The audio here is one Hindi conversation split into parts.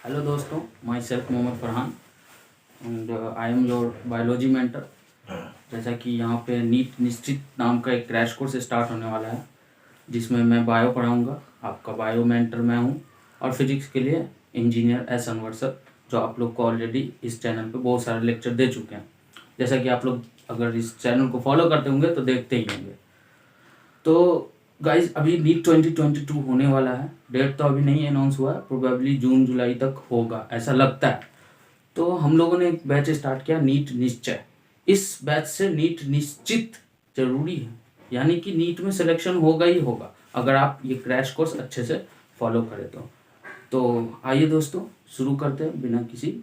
हेलो दोस्तों, myself Mohammad Farhan and I am your biology mentor. जैसा कि यहाँ पे नीट निश्चित नाम का एक क्रैश कोर्स स्टार्ट होने वाला है, जिसमें मैं बायो पढ़ाऊँगा। आपका बायो मेंटर मैं हूँ और फिजिक्स के लिए इंजीनियर एस अनवर सर, जो आप लोग को ऑलरेडी इस चैनल पे बहुत सारे लेक्चर दे चुके हैं। जैसा कि आप लोग अगर इस चैनल को फॉलो करते होंगे तो देखते ही होंगे। तो गाइज अभी नीट 2022 होने वाला है। डेट तो अभी नहीं अनाउंस हुआ है, प्रोबेबली जून जुलाई तक होगा ऐसा लगता है। तो हम लोगों ने एक बैच स्टार्ट किया, नीट निश्चय। इस बैच से नीट निश्चित जरूरी है, यानी कि नीट में सिलेक्शन होगा ही होगा अगर आप ये क्रैश कोर्स अच्छे से फॉलो करें तो आइए दोस्तों शुरू करते हैं बिना किसी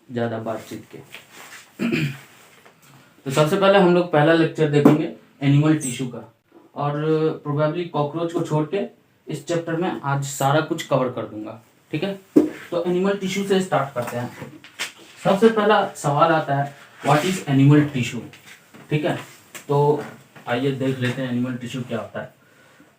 ज़्यादा बातचीत के। तो सबसे पहले हम लोग पहला लेक्चर देखेंगे एनिमल टिश्यू का, और प्रोबेबली कॉकरोच को छोड़ के इस चैप्टर में आज सारा कुछ कवर कर दूंगा। ठीक है, तो एनिमल टिश्यू से स्टार्ट करते हैं। सबसे पहला सवाल आता है, व्हाट इज एनिमल टिश्यू। ठीक है, तो आइए देख लेते हैं एनिमल टिश्यू क्या होता है।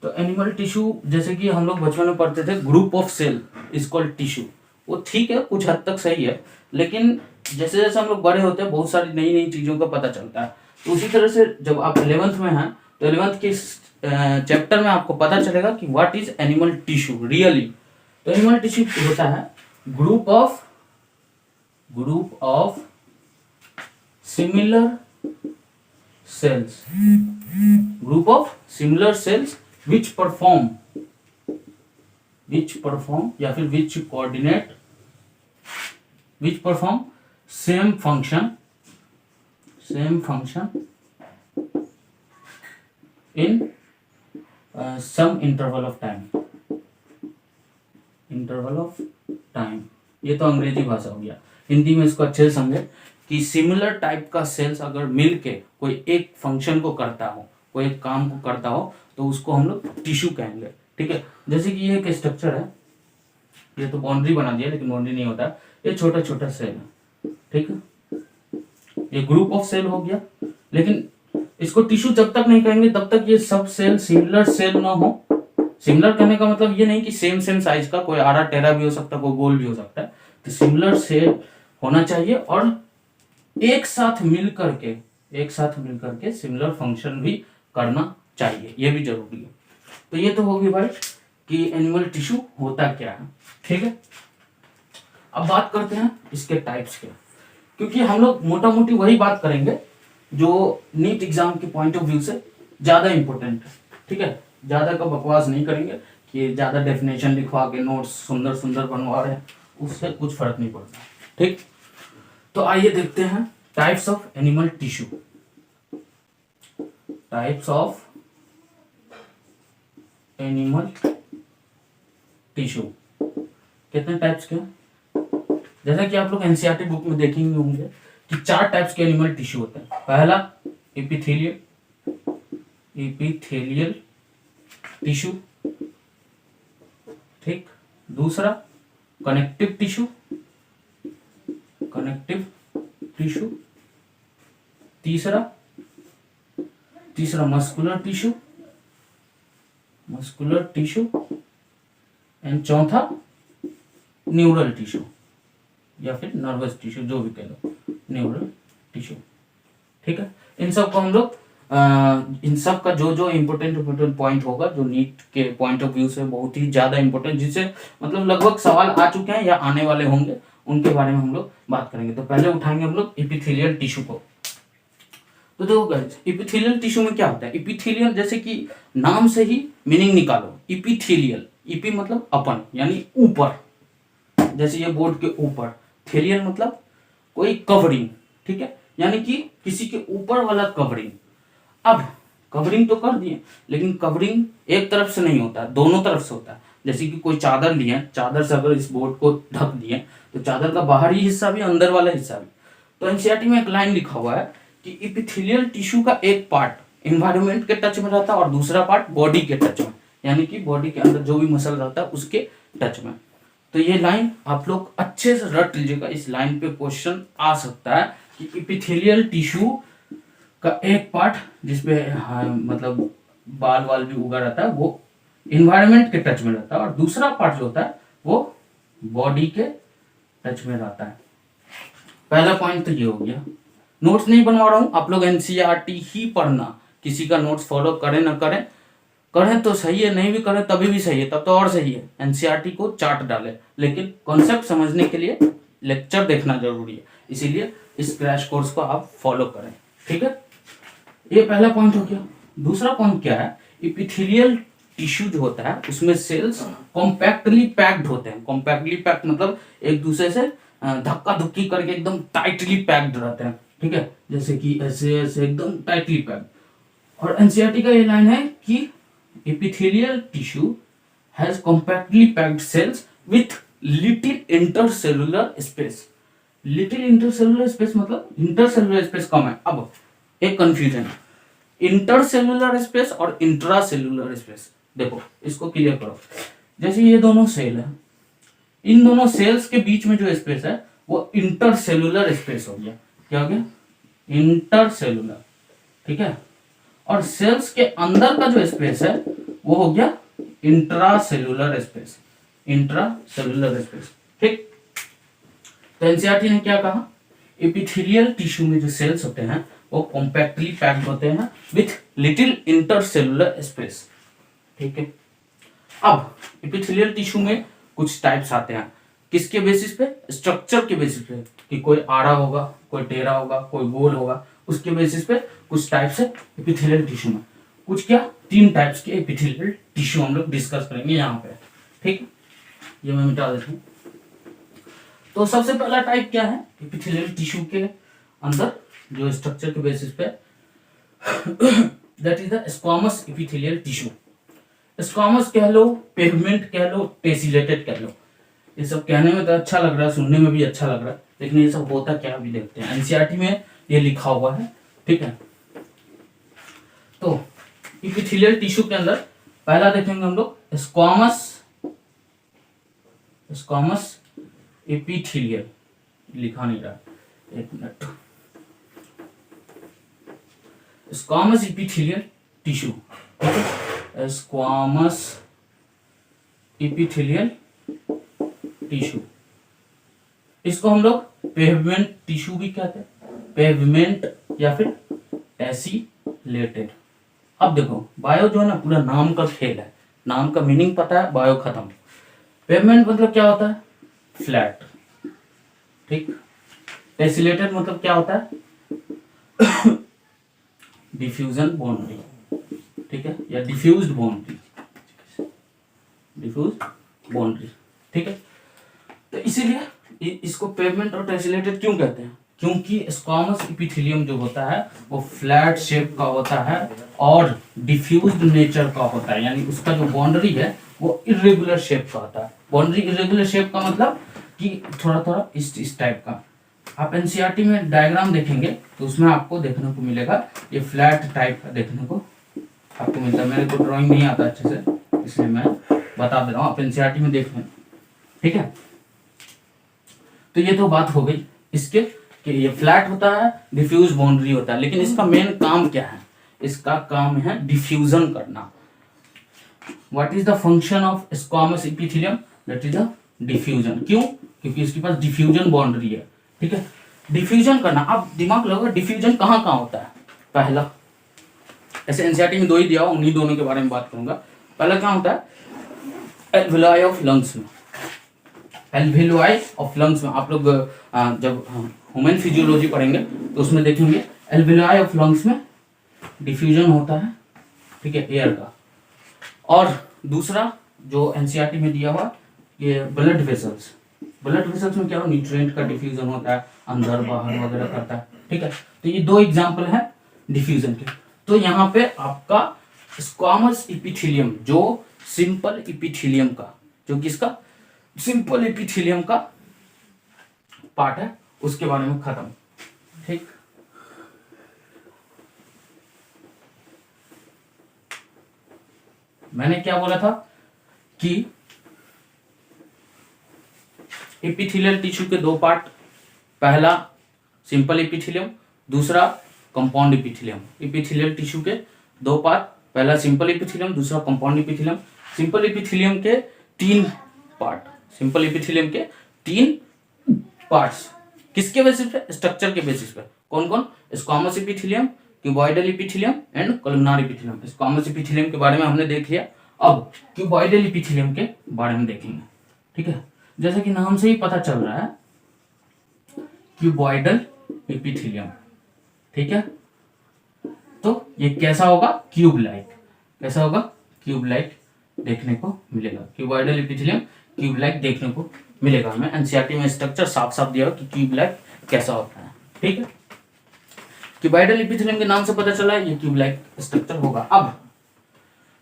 तो एनिमल टिश्यू जैसे कि हम लोग बचपन में पढ़ते थे, group of cell is called tissue. वो ठीक है, कुछ हद तक सही है, लेकिन जैसे जैसे हम लोग बड़े होते हैं बहुत सारी नई नई चीज़ों का पता चलता है। तो उसी तरह से जब आप 11th में हैं तो 11th के चैप्टर में आपको पता चलेगा कि what is animal tissue really. तो एनिमल टिश्यू होता है group of similar cells, group of similar cells which perform या फिर which coordinate which perform same function in some interval of time। ये तो अंग्रेजी भाषा हो गया। हिंदी में इसको अच्छे से समझे कि सिमिलर टाइप का सेल्स अगर मिल के कोई एक फंक्शन को करता हो, कोई एक काम को करता हो, तो उसको हम लोग टिश्यू कहेंगे। ठीक है, जैसे कि ये एक स्ट्रक्चर है, ये तो बाउंड्री बना दिया लेकिन बाउंड्री नहीं होता, ये छोटा छोटा सेल है। ठीक है, ये ग्रुप ऑफ सेल हो गया, लेकिन इसको टिश्यू जब तक नहीं कहेंगे तब तक ये सब सेल सिमिलर सेल ना हो। सिमिलर कहने का मतलब ये नहीं कि सेम साइज का, कोई आड़ा टेढ़ा भी हो सकता है, कोई गोल भी हो सकता है। तो सिमिलर सेल होना चाहिए और एक साथ मिल करके सिमिलर फंक्शन भी करना चाहिए, ये भी जरूरी है। तो ये तो होगी भाई कि एनिमल टिश्यू होता क्या है। ठीक है, अब बात करते हैं इसके टाइप्स के, क्योंकि हम लोग मोटा मोटी वही बात करेंगे जो नीट एग्जाम के पॉइंट ऑफ व्यू से ज्यादा इंपॉर्टेंट है। ठीक है, ज्यादा का बकवास नहीं करेंगे कि ज्यादा डेफिनेशन लिखवा के नोट्स सुंदर सुंदर बनवा रहे हैं, उससे कुछ फर्क नहीं पड़ता। ठीक, तो आइए देखते हैं types of animal tissue. Types of animal tissue कितने टाइप्स के, जैसा कि आप लोग एनसीईआरटी बुक में देखेंगे होंगे कि 4 टाइप्स के एनिमल टिश्यू होते हैं। पहला एपिथेलियल टिश्यू। ठीक, दूसरा कनेक्टिव टिश्यू, तीसरा मस्कुलर टिश्यू एंड चौथा न्यूरल टिश्यू या फिर नर्वस टिश्यू, जो भी कह लो, न्यूरल टिश्यू। ठीक है, इन सब को हम लोग इन सब का जो इम्पोर्टेंट पॉइंट होगा, जो नीट के पॉइंट ऑफ व्यू से बहुत ही ज्यादा इंपॉर्टेंट, जिससे मतलब लगभग सवाल आ चुके हैं या आने वाले होंगे, उनके बारे में हम लोग बात करेंगे। तो पहले उठाएंगे हम लोग एपिथेलियल टिश्यू को। तो देखो गाइस, एपिथेलियल टिश्यू में क्या होता है। एपिथेलियल जैसे कि नाम से ही मीनिंग निकालो, एपिथेलियल, ईपी मतलब अपन यानी ऊपर, जैसे ये बोर्ड के ऊपर, थेलियल मतलब कोई कवरिंग। ठीक है, यानी कि किसी के ऊपर वाला कवरिंग। अब कवरिंग तो कर दिए, लेकिन कवरिंग एक तरफ से नहीं होता, दोनों तरफ से होता है। जैसे कि कोई चादर लिए, चादर से अगर इस बोर्ड को ढक दिए तो चादर का बाहरी हिस्सा भी, अंदर वाला हिस्सा भी। तो एनसीईआरटी में एक लाइन लिखा हुआ है कि एपिथेलियल टिश्यू का एक पार्ट एनवायरमेंट के टच में रहता है और दूसरा पार्ट बॉडी के टच में, यानी कि बॉडी के अंदर जो भी मसल रहता है उसके टच में। तो ये लाइन आप लोग अच्छे से रट लीजिएगा, इस लाइन पे क्वेश्चन आ सकता है कि एपिथेलियल टिश्यू का एक पार्ट जिसपे मतलब बाल वाल भी उगा रहता है वो इन्वायरमेंट के टच में रहता है, और दूसरा पार्ट जो होता है वो बॉडी के टच में रहता है। पहला पॉइंट तो ये हो गया। नोट्स नहीं बनवा रहा हूँ, आप लोग एनसीईआरटी ही पढ़ना, किसी का नोट्स फॉलो करें ना करें, करें तो सही है, नहीं भी करें तभी भी सही है, तब तो और सही है। एनसीईआरटी को चार्ट डाले, लेकिन कॉन्सेप्ट समझने के लिए लेक्चर देखना जरूरी है, इसीलिए इस क्रैश कोर्स को आप फॉलो करें, ठीक है। ये पहला पॉइंट हो गया। दूसरा पॉइंट क्या है, इपिथेलियल टिश्यू जो होता है उसमें सेल्स कॉम्पैक्टली पैक्ड होते हैं। कॉम्पैक्टली पैक्ड मतलब एक दूसरे से धक्का धुक्की करके एकदम टाइटली पैक्ड रहते हैं, ठीक है, जैसे कि ऐसे ऐसे एकदम टाइटली पैक्ड। और एनसीईआरटी का ये लाइन है कि epithelial tissue has compactly packed cells with little intercellular space। little intercellular space मतलब intercellular space कम है। अब एक कंफ्यूजन है, इंटरसेलुलर स्पेस और इंट्रासेलुलर स्पेस। देखो इसको क्लियर करो, जैसे ये दोनों सेल है, इन दोनों सेल्स के बीच में जो स्पेस है वो इंटरसेलुलर स्पेस हो गया। क्या हो गया, इंटरसेलुलर, ठीक है। और सेल्स के अंदर का जो स्पेस है वो हो गया इंट्रासेलुलर स्पेस, इंट्रासेलुलर स्पेस, ठीक। तो एनसीईआरटी ने क्या कहा, एपिथेलियल टिश्यू में जो सेल्स होते हैं वो कॉम्पैक्टली पैक्ड होते हैं विथ लिटिल इंटरसेलुलर स्पेस, ठीक है। अब एपिथेलियल टिश्यू में कुछ टाइप्स आते हैं, किसके बेसिस पे, स्ट्रक्चर के बेसिस पे, कि कोई आड़ा होगा, कोई टेढ़ा होगा, कोई गोल होगा, उसके बेसिस पे कुछ टाइप्स है एपिथेलियल टिश्यू में। कुछ क्या, 3 टाइप्स के एपिथेलियल टिश्यू हम लोग डिस्कस करेंगे यहाँ पे, ठीक। ये मैं मिटा देता हूँ। तो सबसे पहला टाइप क्या है, एपिथेलियल टिश्यू के अंदर जो स्ट्रक्चर के बेसिस पे that is the squamous epithelial tissue. Squamous कह लो, पेगमेंट कह लो, टेसिलेटेड कह लो, ये सब कहने में तो अच्छा लग रहा है, सुनने में भी अच्छा लग रहा है, लेकिन ये सब होता क्या अभी देखते हैं। एनसीईआरटी में ये लिखा हुआ है, ठीक है। तो एपिथेलियल टिश्यू के अंदर पहला देखेंगे हम लोग स्क्वामस, स्क्वामस एपिथेलियल, लिखा नहीं रहा, एक मिनट, स्क्वामस एपिथेलियल टिश्यू, ठीक है, स्क्वामस एपिथेलियल टिश्यू। इसको हम लोग पेवमेंट टिश्यू भी कहते हैं, पेवमेंट या फिर टेसिलेटेड। अब देखो बायो जो है ना पूरा नाम का खेल है, नाम का मीनिंग पता है, बायो खत्म। पेवमेंट मतलब क्या होता है, फ्लैट, ठीक। टेसिलेटेड मतलब क्या होता है, डिफ्यूजन बाउंड्री, ठीक है, या डिफ्यूज्ड बाउंड्री, डिफ्यूज बाउंड्री, ठीक है। तो इसीलिए इसको पेवमेंट और टेसिलेटेड क्यों कहते हैं, क्योंकि स्क्वामस एपिथेलियम जो होता है वो फ्लैट शेप का होता है और डिफ्यूज्ड नेचर का होता है, यानी उसका जो बाउंड्री है वो इरेगुलर शेप का होता है। बाउंड्री इरेगुलर शेप का मतलब कि थोड़ा थोड़ा इस टाइप का। आप एनसीईआरटी में डायग्राम देखेंगे तो उसमें आपको देखने को मिलेगा ये फ्लैट टाइप का देखने को आपको मिलता है। मेरे को ड्राइंग नहीं आता अच्छे से, इसलिए मैं बता दे रहा हूँ, आप एनसीईआरटी में देख लें, ठीक है। तो ये तो बात हो गई इसके कि ये फ्लैट होता है, डिफ्यूज बाउंड्री होता है, लेकिन इसका मेन काम क्या है, इसका काम है डिफ्यूजन करना। What is the function of squamous epithelium, that is the diffusion. क्यों, क्योंकि इसके पास डिफ्यूजन बाउंड्री है, ठीक है, डिफ्यूजन करना। अब दिमाग लगाओ डिफ्यूजन कहाँ कहाँ होता है। पहला, ऐसे एनसीईआरटी में 2 ही दिया हो, उन्हीं दोनों के बारे में बात करूंगा। पहला क्या होता है, एल्वेलाई ऑफ लंग्स में, एल्वेलाई ऑफ लंग्स में आप लोग जब ह्यूमन फिजियोलॉजी पढ़ेंगे तो उसमें देखेंगे एल्वेलाई ऑफ लंग्स में डिफ्यूजन होता है, ठीक है, एयर का। और दूसरा जो एनसीईआरटी में दिया हुआ ये ब्लड वेसल्स, ब्लड वेसल्स में क्या हो, न्यूट्रिएंट का डिफ्यूजन होता है, अंदर बाहर वगैरह करता है, ठीक है। तो ये 2 एग्जांपल है डिफ्यूजन के। तो यहाँ पे आपका स्क्वामस एपिथेलियम जो सिंपल एपिथेलियम का, जो किसका, सिंपल एपिथेलियम का पार्ट है, उसके बारे में खत्म, ठीक। मैंने क्या बोला था कि एपिथेलियल टिश्यू के 2 पार्ट, पहला सिंपल एपिथेलियम, दूसरा कंपाउंड एपिथेलियम। एपिथेलियल टिश्यू के 2 पार्ट, पहला सिंपल एपिथेलियम, दूसरा कंपाउंड एपिथेलियम। सिंपल एपिथेलियम के 3 पार्ट, सिंपल एपिथेलियम के 3 पार्ट्स किसके बेसिस पे, स्ट्रक्चर के बेसिस पे। कौन कौन, squamous epithelium, cuboidal epithelium and columnar epithelium. Squamous epithelium के बारे में हमने देख लिया, अब क्यूबॉइडल एपिथेलियम के बारे में देखेंगे। ठीक है, जैसे कि नाम से ही पता चल रहा है क्यूबॉइडल एपिथेलियम। ठीक है, तो ये कैसा होगा, क्यूब लाइक। कैसा होगा, क्यूब लाइक देखने को मिलेगा। क्यूबॉइडल एपिथेलियम क्यूब लाइक देखने को मिलेगा। हमें एनसीईआरटी में स्ट्रक्चर साफ साफ दिया कि क्यूब लाइक कैसा होता है। ठीक है, क्यूबॉइडल एपिथेलियम के नाम से पता चला ये क्यूब लाइक स्ट्रक्चर होगा। अब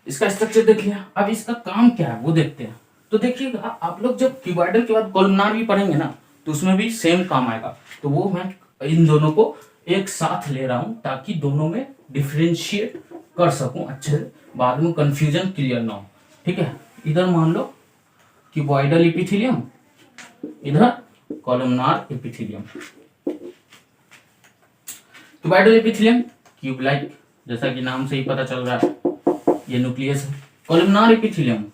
इसका स्ट्रक्चर देख लिया, अब इसका काम क्या है वो देखते हैं। तो देखिएगा आप लोग जब क्यूबॉइडल के बाद कोलुमनार भी पढ़ेंगे ना, तो उसमें भी सेम काम आएगा। तो वो मैं इन दोनों को एक साथ ले रहा हूं ताकि दोनों में डिफरेंशिएट कर सकूं अच्छे से, बाद में कंफ्यूजन क्लियर ना हो। ठीक है, इधर मान लो क्यूबॉइडल एपिथेलियम, इधर columnar epithelium. Cuboidal epithelium cube like, जैसा कि नाम से ही पता चल रहा है ये न्यूक्लियस है। कोलुमनार एपिथेलियम,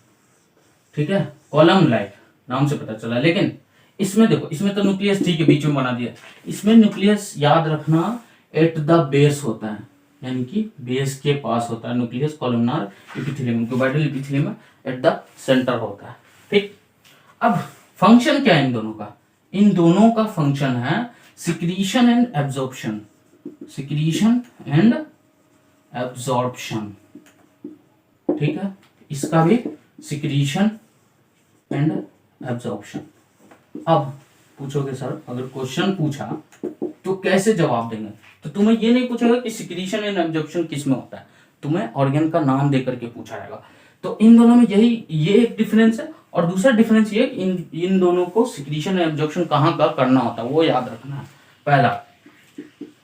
ठीक है, कॉलम लाइक नाम से पता चला। लेकिन इसमें देखो, इसमें तो न्यूक्लियस ठीक है बीच में बना दिया, इसमें न्यूक्लियस याद रखना एट द बेस होता है, यानी कि बेस के पास होता है nucleus. Columnar epithelium, cuboidal epithelium में एट द सेंटर होता है। ठीक, अब फंक्शन क्या है इन दोनों का, इन दोनों का फंक्शन है secretion and absorption. Secretion and absorption, ठीक है, इसका भी सिक्रीशन एंड एब्जॉर्प्शन। अब पूछोगे सर अगर क्वेश्चन पूछा तो कैसे जवाब देंगे, तो तुम्हें ये नहीं पूछेगा कि सिक्रीशन एंड एब्जॉर्प्शन किस में होता है, तुम्हें ऑर्गन का नाम देकर के पूछा जाएगा। तो इन दोनों में यही ये एक डिफरेंस है, और दूसरा डिफरेंस ये इन दोनों को सिक्रीशन एंड एब्जॉर्प्शन कहाँ का करना होता है वो याद रखना है। पहला,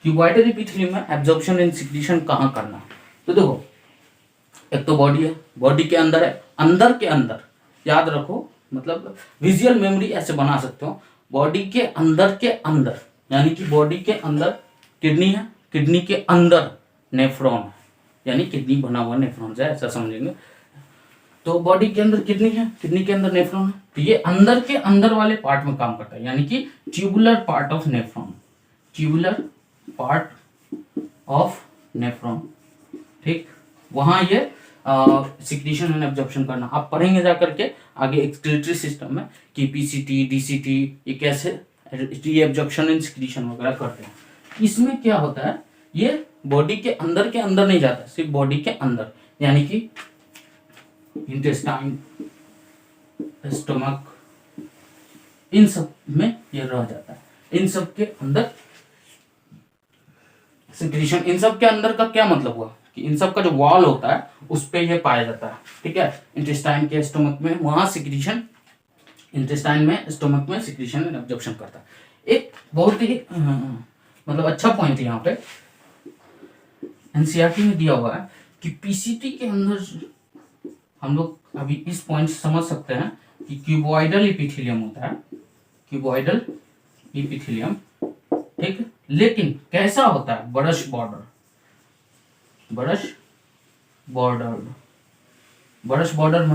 क्यूबॉइडल एपिथेलियम में एब्जॉर्प्शन एंड सिक्रीशन कहाँ करना, तो देखो एक तो बॉडी है, बॉडी के अंदर है, अंदर के अंदर याद रखो, मतलब विजुअल मेमोरी ऐसे बना सकते हो, बॉडी के अंदर यानी कि बॉडी के अंदर किडनी है, किडनी के अंदर नेफ्रॉन है, यानी किडनी बना हुआ नेफ्रॉन है, ऐसा समझेंगे। तो बॉडी के अंदर किडनी है, किडनी के अंदर नेफ्रॉन है, तो ये अंदर के अंदर वाले पार्ट में काम करता है, यानी कि tubular part of nephron, tubular part of nephron. ठीक, वहां ये सिक्रीशन एंड एब्जॉर्प्शन करना आप पढ़ेंगे जाकर के आगे एक्सक्रीटरी सिस्टम में कि पीसीटी, डीसीटी ये कैसे एब्जॉर्प्शन एंड सिक्रीशन वगैरह करते हैं। इसमें क्या होता है, ये बॉडी के अंदर नहीं जाता, सिर्फ बॉडी के अंदर, यानी कि इंटेस्टाइन, स्टमक, इन सब में ये रह जाता है। इन सब के अंदर सिक्रीशन, इन सब के अंदर का क्या मतलब हुआ कि इन सब का जो वॉल होता है उस पे ये पाया जाता है। ठीक है, इंटेस्टाइन के स्टमक में वहां सिक्रीशन, इंटेस्टाइन में स्टमक में सिक्रीशन एंड एब्जॉर्प्शन करता है। एक बहुत ही मतलब अच्छा पॉइंट यहाँ पे एनसीईआरटी में दिया हुआ है कि पीसीटी के अंदर हम लोग अभी इस पॉइंट से समझ सकते हैं कि क्यूबॉइडल एपिथेलियम होता है, क्यूबॉइडल एपिथेलियम। ठीक, लेकिन कैसा होता है, brush border, brush border, brush border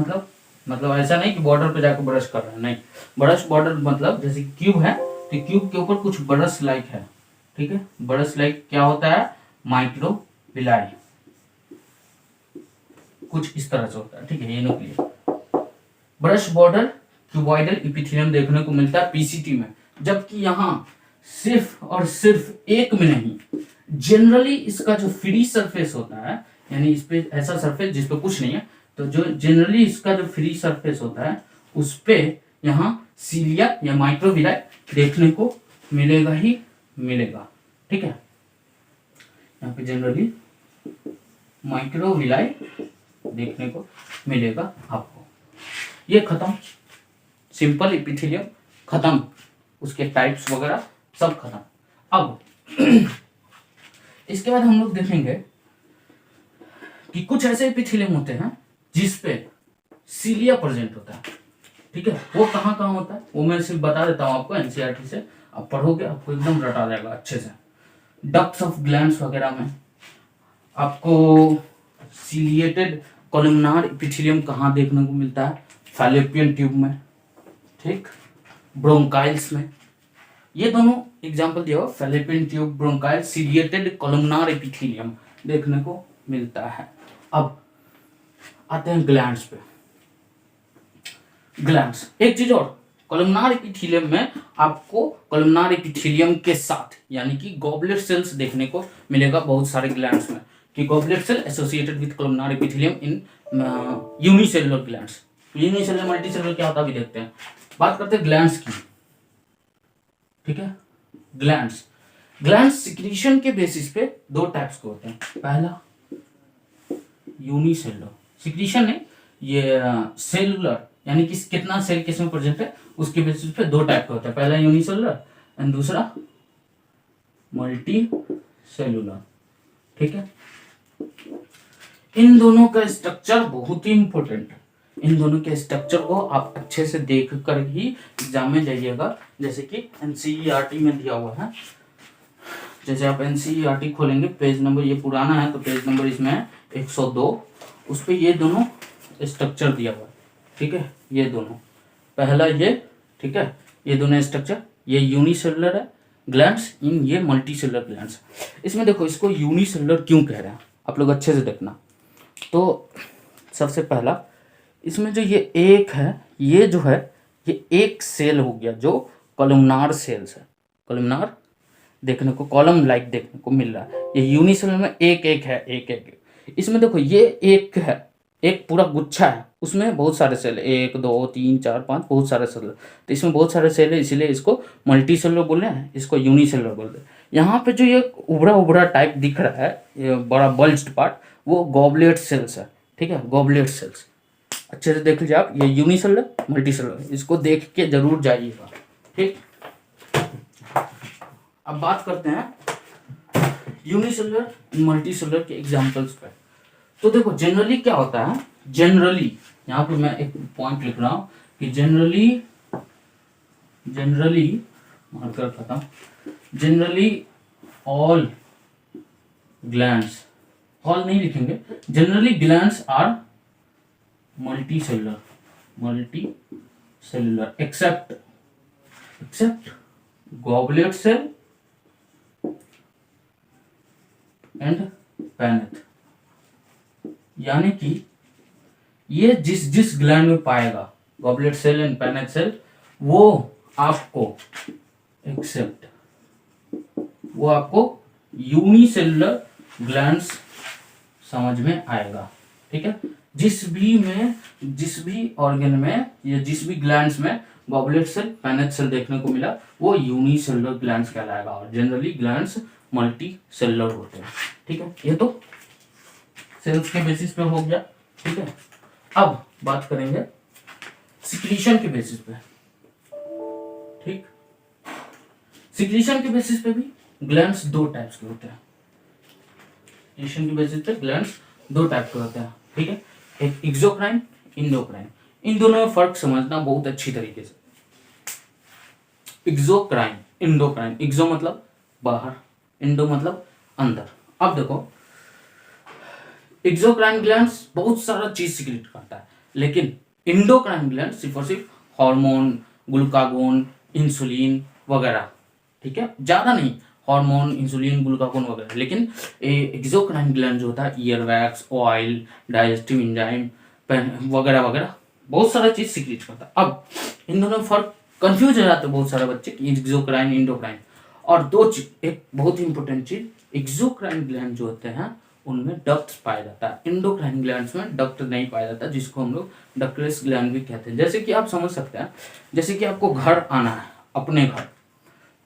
मतलब ऐसा नहीं कि बॉर्डर पे जाकर ब्रश कर रहे हैं, नहीं, ब्रश बॉर्डर मतलब जैसे क्यूब है तो क्यूब के ऊपर कुछ ब्रश लाइक है। ठीक है, ब्रश लाइक क्या होता है, माइक्रोविलाई, कुछ इस तरह से होता है। ठीक है, ये nuclear brush border cuboidal epithelium देखने को मिलता है पीसीटी में, जबकि यहाँ सिर्फ और सिर्फ एक में नहीं, जनरली इसका जो फ्री सरफेस होता है, यानी इस पे ऐसा सरफेस जिस पे कुछ नहीं है, तो जो जनरली इसका जो फ्री सरफेस होता है उस पे यहाँ सीलिया या माइक्रोविलाई देखने को मिलेगा ही मिलेगा। ठीक है, यहाँ पे जनरली माइक्रोविलाई देखने को मिलेगा आपको। ये खत्म, सिंपल एपिथेलियम खत्म, उसके टाइप्स वगैरह सब खत्म। अब इसके बाद हम लोग देखेंगे कि कुछ ऐसे एपिथेलियम होते हैं जिसपे सीलिया प्रेजेंट होता है। ठीक है, वो कहाँ कहाँ होता है वो मैं सिर्फ बता देता हूँ आपको, एनसीईआरटी से आप पढ़ोगे आपको एकदम रटा जाएगा अच्छे से। डक्ट्स ऑफ ग्लैंड्स वगैरह में आपको सीलिएटेड कोलुमनार एपिथेलियम कहाँ देखने को मिलता है, फैलोपियन ट्यूब में। ठीक, ब्रोंकाइल्स में, ये दोनों एग्जाम्पल दिया हुआ, fallopian tube, bronchial, ciliated, columnar epithelium देखने को मिलता है। अब आते हैं ग्लैंड्स पे। ग्लैंड्स, एक चीज और, कॉलमनार एपिथेलियम में आपको कॉलमनार एपिथेलियम के साथ यानी कि गॉबलेट सेल्स देखने को मिलेगा बहुत सारे ग्लैंड्स में, कि goblet cell associated with columnar epithelium in unicellular glands. Unicellular multicellular क्या होता है अभी देखते हैं। बात करते हैं ग्लैंड्स की, ठीक है। ग्लैंड्स, ग्लैंड्स सिक्रीशन के बेसिस पे दो टाइप्स के होते हैं। पहला यूनिसेलुलर सिक्रीशन है, ये सेलुलर यानी कि कितना सेल किसमें प्रेजेंट है उसके बेसिस पे दो टाइप का होता है। पहला यूनिसेलुलर एंड दूसरा मल्टी सेलुलर, ठीक है। इन दोनों का स्ट्रक्चर बहुत ही इंपॉर्टेंट है। इन दोनों के स्ट्रक्चर को आप अच्छे से देख कर ही एग्जाम में जाइएगा, जैसे कि एनसीईआरटी में दिया हुआ है। जैसे आप एनसीईआरटी खोलेंगे, पेज नंबर ये पुराना है तो पेज नंबर इसमें है 102, उस पे ये दोनों स्ट्रक्चर दिया हुआ है, ठीक है। ये दोनों, पहला ये, ठीक है, ये दोनों स्ट्रक्चर, ये यूनिसेलुलर है ग्लैंड्स, इन ये मल्टीसेलुलर ग्लैंड्स। इसमें देखो इसको यूनिसेलुलर क्यों कह रहे हैं, आप लोग अच्छे से देखना। तो सबसे पहला, इसमें जो ये एक है, ये जो है ये एक सेल हो गया जो कॉलमनार सेल्स है। कॉलमनार देखने को कॉलम लाइक देखने को मिल रहा है। ये यूनिसेलुलर में एक एक है, एक एक। इसमें देखो ये एक है, एक पूरा गुच्छा है, उसमें बहुत सारे सेल, 1 2 3 4 5 बहुत सारे सेल। तो इसमें बहुत सारे सेल है, इसीलिए इसको मल्टी सेलुलर बोल रहे हैं, इसको यूनिसेलुलर बोलते हैं। यहाँ पे जो ये उभरा उभरा टाइप दिख रहा है, ये बड़ा बल्ज्ड पार्ट, वो गॉबलेट सेल्स है, ठीक है, गॉबलेट सेल्स। अच्छे से देख लीजिए आप, ये यूनिसेलुलर मल्टी सेलुलर, इसको देख के जरूर जाइएगा, ठीक। अब बात करते हैं यूनिसेलुलर मल्टीसेलुलर के एग्जांपल्स पे। तो देखो जनरली क्या होता है, जनरली यहाँ पे मैं एक पॉइंट लिख रहा हूँ कि जनरली मार्कर खत्म, जनरली ऑल ग्लैंड्स, ऑल नहीं लिखेंगे, generally glands are multicellular except goblet cell and paneth. यानी कि ये जिस ग्लैंड में पाएगा goblet cell and paneth cell, वो आपको यूनिसेलुलर ग्लैंड्स समझ में आएगा, ठीक है। जिस भी ऑर्गन में या जिस भी ग्लैंड्स में गॉबलेट सेल पैनेथ सेल देखने को मिला, वो यूनिसेलुलर ग्लैंड्स कहलाएगा, और जनरली ग्लैंड्स मल्टी सेलुलर होते हैं, ठीक है। ये तो सेल्स के बेसिस पे हो गया, ठीक है। अब बात करेंगे सिक्रीशन के बेसिस पे, ठीक। सिक्रीशन के बेसिस पे भी ग्लैंड्स दो टाइप्स के होते हैं। सिक्रीशन के बेसिस पे ग्लैंड्स दो टाइप के होते हैं, ठीक है। एक एक्सोक्राइन, इंडोक्राइन। इन दोनों में फर्क समझना बहुत अच्छी तरीके से। एक्सोक्राइन, इंडोक्राइन, एक्सो मतलब बाहर, इंडो मतलब अंदर। अब देखो एक्सोक्राइन ग्लैंड्स बहुत सारा चीज सिक्रेट करता है, लेकिन इंडोक्राइन ग्लैंड सिर्फ और सिर्फ हार्मोन, ग्लूकागोन, इंसुलिन वगैरह, ठीक है, ज्यादा नहीं, हार्मोन, इंसुलिन, ग्लूकागोन वगैरह। लेकिन एक्सोक्राइन ग्लैंड जो होता है ear wax, oil, digestive enzyme वगैरह वगैरह बहुत सारा चीज सिक्रेट करता है। अब इन दोनों में फर्क कंफ्यूज हो जाते हैं बहुत सारे बच्चे कि एक्सोक्राइन इंडोक्राइन। और दो चीज, एक बहुत ही इंपॉर्टेंट चीज, एक्सोक्राइन ग्लैंड जो होते हैं उनमें डक्ट पाया जाता है, इंडोक्राइन ग्लैंड्स में डक्ट नहीं पाया जाता, जिसको हम लोग डक्टलेस ग्लैंड भी कहते हैं। जैसे कि आप समझ सकते हैं, जैसे कि आपको घर आना है अपने घर,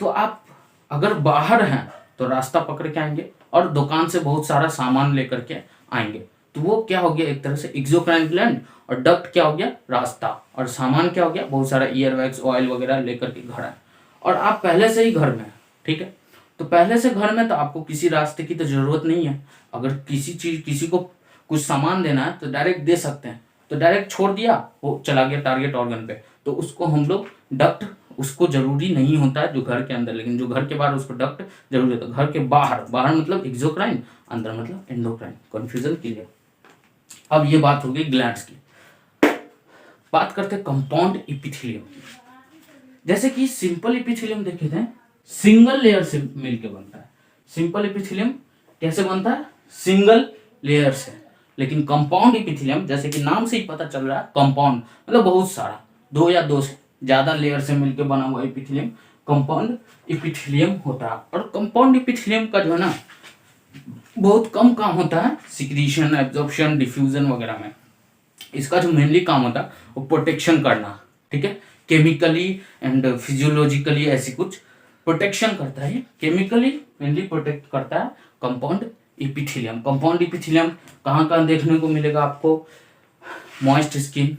तो आप अगर बाहर हैं तो रास्ता पकड़ के आएंगे और दुकान से बहुत सारा सामान लेकर के आएंगे, तो वो क्या हो गया, एक तरह से एक्सोक्राइन ग्लैंड, और डक्ट क्या हो गया, रास्ता, और सामान क्या हो गया, बहुत सारा ईयर वैक्स, ऑयल वगैरह लेकर के घर आए। और आप पहले से ही घर में, ठीक है, तो पहले से घर में तो आपको किसी रास्ते की तो जरूरत नहीं है। अगर किसी को कुछ सामान देना है तो डायरेक्ट दे सकते हैं, तो डायरेक्ट छोड़ दिया, वो चला गया टारगेट ऑर्गन पे, तो उसको हम लोग डक्ट, उसको जरूरी नहीं होता है जो घर के अंदर, लेकिन जो घर के बाहर उसको डक्ट जरूरी होता है। घर के बाहर, बाहर मतलब एक्सोक्राइन, अंदर मतलब एंडोक्राइन। Confusion clear. अब ये बात हो गई ग्लैंड्स की। बात करते हैं कंपाउंड एपिथेलियम की। जैसे कि सिंपल एपिथेलियम देखे थे, सिंगल लेयर से मिलके बनता है। सिंपल एपिथेलियम कैसे बनता है? सिंगल लेयर से। लेकिन कंपाउंड एपिथेलियम, जैसे कि नाम से ही पता चल रहा है, कंपाउंड मतलब बहुत सारा, दो या दो से ज्यादा लेयर से मिलकर बना हुआ एपिथेलियम कंपाउंड एपिथेलियम होता है। और कंपाउंड एपिथेलियम का जो है ना बहुत कम काम होता है सिक्रीशन, एब्जॉर्प्शन, डिफ्यूजन वगैरह में। इसका जो मेनली काम होता है वो प्रोटेक्शन करना, ठीक है, केमिकली एंड फिजियोलॉजिकली ऐसी कुछ प्रोटेक्शन करता है। केमिकली मेनली प्रोटेक्ट करता है कंपाउंड एपिथेलियम। कंपाउंड एपिथेलियम कहाँ कहाँ देखने को मिलेगा आपको? मॉइस्ट स्किन,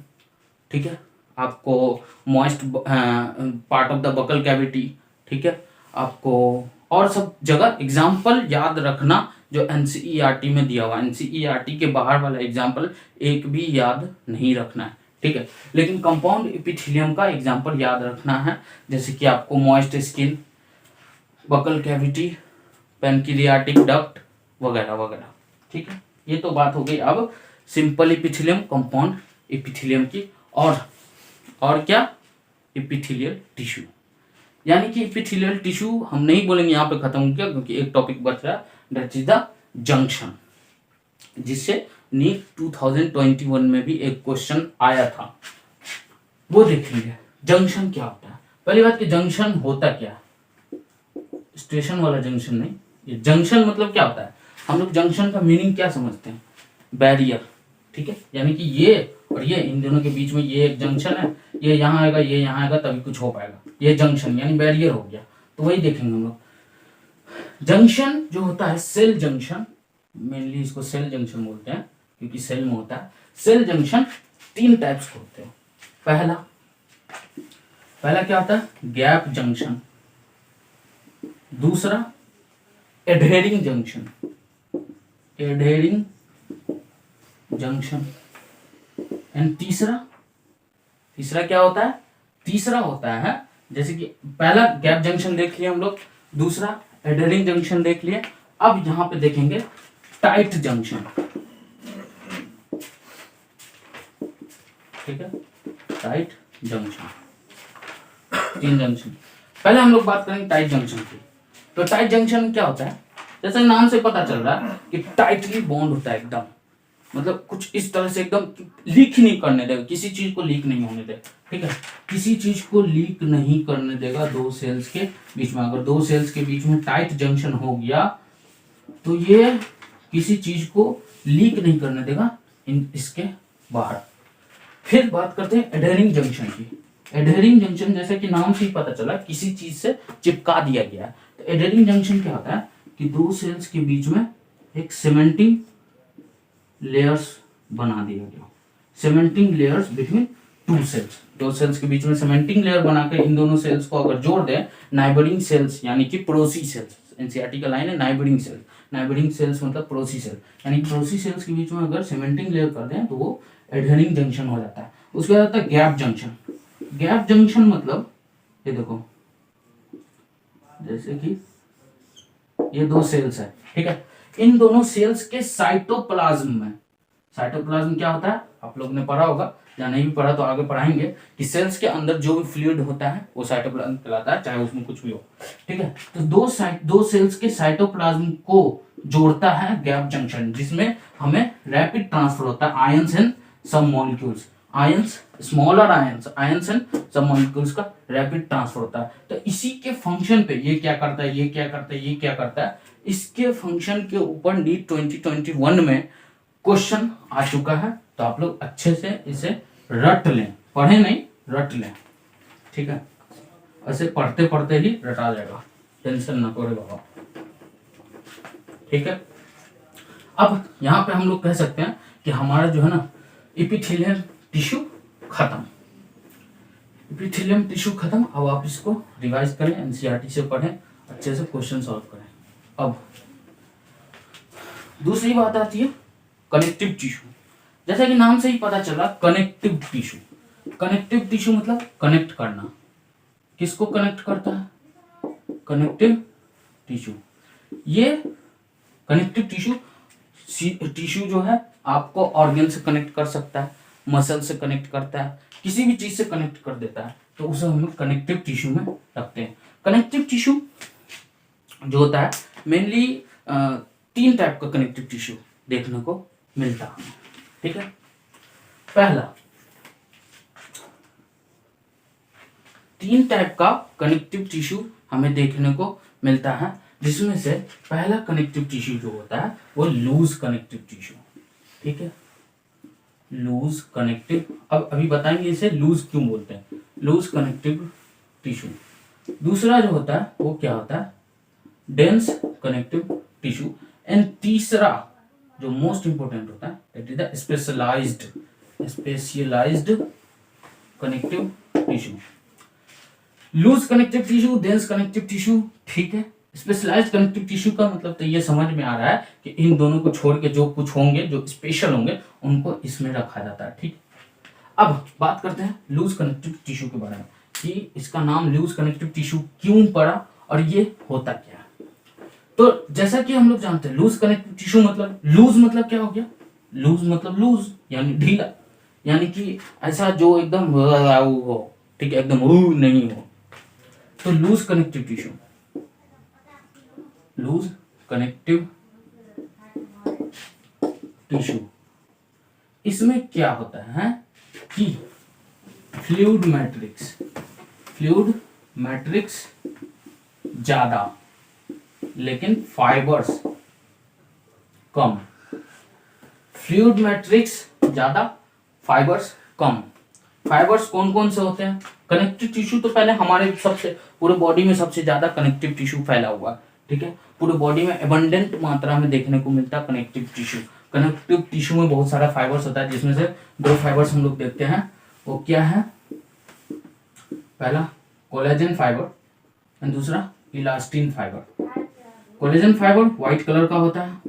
ठीक है, आपको moist part of the buccal cavity, ठीक है, आपको और सब जगह। एग्जाम्पल याद रखना जो एनसीईआरटी में दिया हुआ, एनसीईआरटी के बाहर वाला एग्जाम्पल एक भी याद नहीं रखना है, ठीक है। लेकिन कंपाउंड एपिथेलियम का एग्जाम्पल याद रखना है, जैसे कि आपको moist skin, buccal cavity, pancreatic duct वगैरह वगैरह, ठीक है। ये तो बात हो गई अब सिंपल एपिथेलियम, कंपाउंड एपिथेलियम की। और क्या? Epithelial tissue. यानी कि एपिथेलियल टिश्यू हम नहीं बोलेंगे यहाँ पे, खत्म हो गया, क्योंकि एक टॉपिक बच रहा है, दैट इज द जंक्शन, जिससे नीट 2021 में भी एक क्वेश्चन आया था, वो देख लीजिए। जंक्शन क्या होता है? पहली बात कि जंक्शन होता क्या है? स्टेशन वाला जंक्शन नहीं, ये जंक्शन मतलब क्या होता है? हम लोग जंक्शन का मीनिंग क्या समझते हैं? बैरियर, ठीक है, यानी कि ये और ये, इन दोनों के बीच में ये एक जंक्शन है, ये यहाँ आएगा, ये यहाँ आएगा, तभी कुछ हो पाएगा, ये जंक्शन यानी बैरियर हो गया। तो वही देखेंगे हम लोग। जंक्शन जो होता है, सेल जंक्शन, मेनली इसको सेल जंक्शन बोलते हैं क्योंकि सेल में होता है। सेल जंक्शन तीन टाइप्स के होते हैं। पहला क्या होता है? Gap junction. दूसरा adhering junction, adhering junction. And तीसरा क्या होता है? तीसरा होता है, जैसे कि पहला गैप जंक्शन देख लिया हम लोग, दूसरा एडहेरिंग जंक्शन देख लिया, अब यहां पे देखेंगे टाइट जंक्शन, ठीक है, टाइट जंक्शन। तीन जंक्शन। पहले हम लोग बात करेंगे टाइट जंक्शन की। तो टाइट जंक्शन क्या होता है? जैसे नाम से पता चल रहा है कि टाइटली बॉन्ड होता है एकदम, मतलब कुछ इस तरह से एकदम लीक ही नहीं करने देगा, किसी चीज को लीक नहीं होने देगा, ठीक है, किसी चीज को लीक नहीं करने देगा दो सेल्स के बीच में। अगर दो सेल्स के बीच में टाइट जंक्शन हो गया तो ये किसी चीज को लीक नहीं करने देगा इसके बाहर। फिर बात करते हैं एडहेरिंग जंक्शन की। एडहेरिंग जंक्शन जैसे कि नाम से ही पता चला, किसी चीज से चिपका दिया गया है। तो एडहेरिंग जंक्शन क्या होता है कि दो सेल्स के बीच में एक सीमेंटिंग लेयर्स बना दिया गया, cementing layers between two cells. दो सेल्स के बीच में सीमेंटिंग लेयर बनाकर इन दोनों सेल्स को अगर जोड़ दें, नाइबरिंग सेल्स यानी कि पड़ोसी सेल्स, एनसीईआरटी का लाइन है नाइबरिंग सेल्स, नाइबरिंग सेल्स मतलब पड़ोसी सेल, यानी पड़ोसी सेल्स के बीच में अगर सीमेंटिंग लेयर कर दें तो वो एडहेरिंग जंक्शन हो जाता है। उसके बाद आता है गैप जंक्शन। गैप जंक्शन मतलब ये देखो, जैसे कि ये दो सेल्स है, ठीक है, इन दोनों सेल्स के साइटोप्लाज्म में, साइटोप्लाज्म क्या होता है आप लोग ने पढ़ा होगा, या नहीं भी पढ़ा तो आगे पढ़ाएंगे कि सेल्स के अंदर जो भी फ्लूइड होता है वो साइटोप्लाज्म कहलाता है, चाहे उसमें कुछ भी हो, ठीक है। तो दो सेल्स के साइटोप्लाज्म को जोड़ता है गैप जंक्शन, जिसमें हमें रैपिड ट्रांसफर होता है आयंस एंड सब molecules, ions, smaller ions and सब मॉलिक्यूल्स का रैपिड ट्रांसफर होता है। तो इसी के फंक्शन पे ये क्या करता है, ये क्या करता है, ये क्या करता है, इसके फंक्शन के ऊपर नीट 2021 में क्वेश्चन आ चुका है। तो आप लोग अच्छे से इसे रट लें, पढ़े नहीं रट लें, ठीक है, ऐसे पढ़ते पढ़ते ही रटा जाएगा, टेंशन ना करो बाबा, ठीक है। अब यहाँ पे हम लोग कह सकते हैं कि हमारा जो है ना एपिथेलियल टिश्यू खत्म, एपिथेलियम टिश्यू खत्म। अब आप इसको रिवाइज करें, एनसीईआरटी से पढ़ें, अच्छे से क्वेश्चन सॉल्व करें। अब दूसरी बात आती है कनेक्टिव टिश्यू। जैसा कि नाम से ही पता चला कनेक्टिव टिश्यू, कनेक्टिव टिश्यू मतलब कनेक्ट करना। किसको कनेक्ट करता है? Connective tissue. ये कनेक्टिव टिश्यू जो है आपको ऑर्गन से कनेक्ट कर सकता है, मसल से कनेक्ट करता है, किसी भी चीज से कनेक्ट कर देता है, तो उसे हम कनेक्टिव टिश्यू में रखते हैं। कनेक्टिव टिश्यू जो होता है मेनली 3 टाइप का कनेक्टिव टिश्यू देखने को मिलता है, ठीक है। पहला 3 टाइप का कनेक्टिव टिश्यू हमें देखने को मिलता है, जिसमें से पहला कनेक्टिव टिश्यू जो होता है वो लूज कनेक्टिव टिश्यू, ठीक है, लूज कनेक्टिव। अब अभी बताएंगे इसे लूज क्यों बोलते हैं, लूज कनेक्टिव टिश्यू। दूसरा जो होता है वो क्या होता है, डेंस कनेक्टिव टिश्यू। एंड तीसरा जो मोस्ट इंपोर्टेंट होता है that is the specialized connective tissue. Loose connective tissue, dense connective tissue, ठीक है। स्पेशलाइज्ड कनेक्टिव टिश्यू का मतलब तो ये समझ में आ रहा है कि इन दोनों को छोड़ के जो कुछ होंगे जो स्पेशल होंगे उनको इसमें रखा जाता है, ठीक। अब बात करते हैं लूज कनेक्टिव टिश्यू के बारे में कि इसका नाम लूज कनेक्टिव टिश्यू क्यों पड़ा और ये होता क्या है। तो जैसा कि हम लोग जानते हैं लूज कनेक्टिव टिश्यू मतलब, लूज मतलब क्या हो गया, लूज मतलब लूज यानी ढीला, यानी कि ऐसा जो एकदम हो, ठीक है, एकदम नहीं हो। तो loose connective tissue, loose connective tissue, इसमें क्या होता है कि फ्लूइड मैट्रिक्स ज्यादा लेकिन फाइबर्स कम, फ्लूइड मैट्रिक्स ज्यादा फाइबर्स कम। फाइबर्स कौन कौन से होते हैं, कनेक्टिव टिश्यू तो पहले हमारे सबसे पूरे बॉडी में सबसे ज्यादा कनेक्टिव टिश्यू फैला हुआ है, ठीक है, पूरे बॉडी में एबंडेंट मात्रा में देखने को मिलता है कनेक्टिव टिश्यू। कनेक्टिव टिश्यू में बहुत सारा फाइबर्स होता है, जिसमें से 2 फाइबर्स हम लोग देखते हैं, वो क्या है, पहला कोलेजन फाइबर एंड दूसरा elastin fibre. Collagen fibre white colour का होता है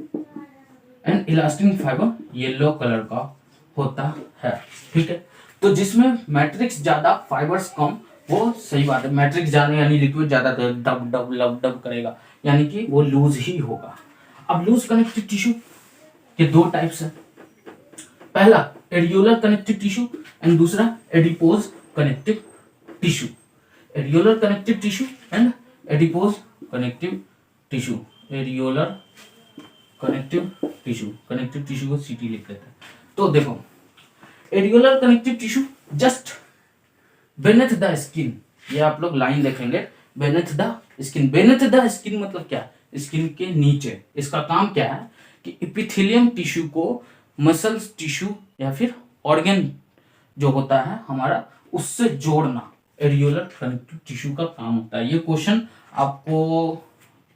and elastin fibre yellow colour का होता है, ठीक है। तो जिसमें मैट्रिक्स ज्यादा फाइबर्स कम, वो सही बात है, मैट्रिक्स ज्यादा यानी लिक्विड ज्यादा तो डब डब लब डब करेगा, यानी कि वो लूज ही होगा। अब लूज कनेक्टिव टिश्यू के 2 टाइप्स है, पहला एडियोलर कनेक्टिव टिश्यू एंड दूसरा adipose connective tissue. Areolar connective tissue and adipose connective tissue. Areolar connective tissue को सीटी लिख लेते हैं। तो देखो areolar connective tissue just beneath the skin, ये आप लोग लाइन लिखेंगे, beneath the skin. Beneath the skin मतलब क्या, स्किन के नीचे। इसका काम क्या है कि एपिथेलियम टिश्यू को मसल्स टिश्यू या फिर ऑर्गन जो होता है हमारा उससे जोड़ना एडियोलर कनेक्टिव टिश्यू का काम होता है। ये क्वेश्चन आपको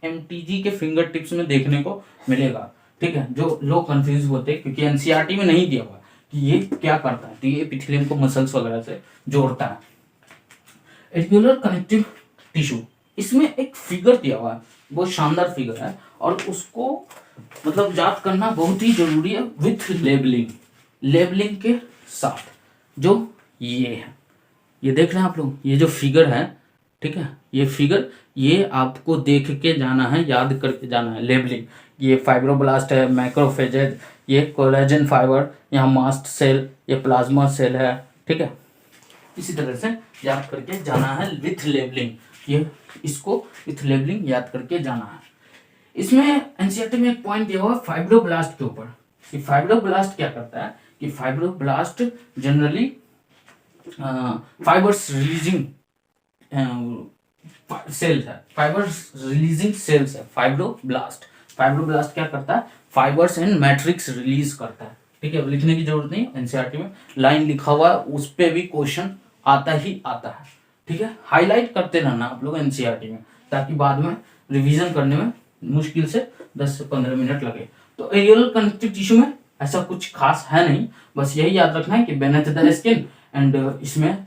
एमटीजी के फिंगर टिप्स में देखने को मिलेगा, ठीक है, जो लोग कंफ्यूज होते हैं क्योंकि एनसीईआरटी में नहीं दिया हुआ कि ये क्या करता है, तो ये एपिथेलियम को मसल्स वगैरह से जोड़ता है। एडियोलर कनेक्टिव टिश्यू, इसमें एक फिगर दिया हुआ है, बहुत शानदार फिगर है और उसको मतलब याद करना बहुत ही जरूरी है विथ लेबलिंग के साथ। जो ये है, ये देख रहे हैं आप लोग, ये जो फिगर है, ठीक है, ये फिगर, ये आपको देख के जाना है, याद करके जाना है। लेबलिंग, ये फाइब्रोब्लास्ट है, मैक्रोफेज है, ये कोलेजन फाइबर, यहाँ मास्ट सेल, ये प्लाज्मा सेल है, ठीक है, इसी तरह से याद करके जाना है विथ लेबलिंग। ये इसको विथ लेबलिंग याद करके जाना है। इसमें एनसीईआरटी में एक पॉइंट दिया हुआ है फाइब्रोब्लास्ट के ऊपर कि फाइब्रोब्लास्ट क्या करता है कि fibroblast generally fibres releasing cells है, फाइबर्स रिलीजिंग सेल्स है फाइब्रोब्लास्ट क्या करता है, फाइबर्स एंड मैट्रिक्स रिलीज करता है, ठीक है। लिखने की जरूरत नहीं, एनसीईआरटी में लाइन लिखा हुआ है, उस पे भी क्वेश्चन आता ही आता है, ठीक है। हाईलाइट करते रहना आप लोग एनसीईआरटी में, ताकि बाद में रिवीजन करने में मुश्किल से 10 से 15 मिनट लगे। तो एरियल कनेक्टिव टिश्यू में ऐसा कुछ खास है नहीं, बस यही याद रखना है कि बेनेथ द स्किन एंड इसमें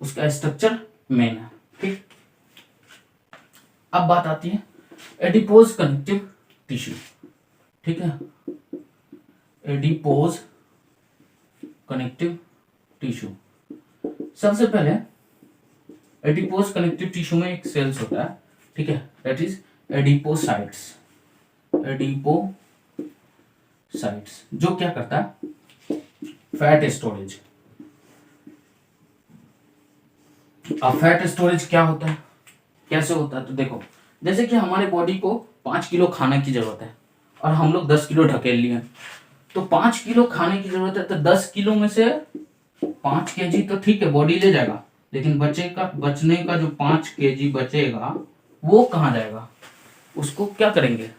उसका स्ट्रक्चर मेन है, ठीक। अब बात आती है एडिपोज कनेक्टिव टिश्यू, ठीक है, एडिपोज कनेक्टिव टिश्यू। सबसे पहले एडिपोज कनेक्टिव टिश्यू में एक सेल्स होता है, ठीक है, दैट इज एडिपोसाइट्स। जो क्या करता है, फैट स्टोरेज, अब फैट स्टोरेज क्या होता है, कैसे होता है, तो देखो जैसे कि हमारे बॉडी को 5 किलो खाने की जरूरत है और हम लोग 10 किलो ढकेल लिए, तो 5 किलो खाने की जरूरत है, तो 10 किलो में से 5 kg तो ठीक है बॉडी ले जाएगा, लेकिन बचने का जो 5 kg बचेगा वो कहाँ जाएगा, उसको क्या करेंगे,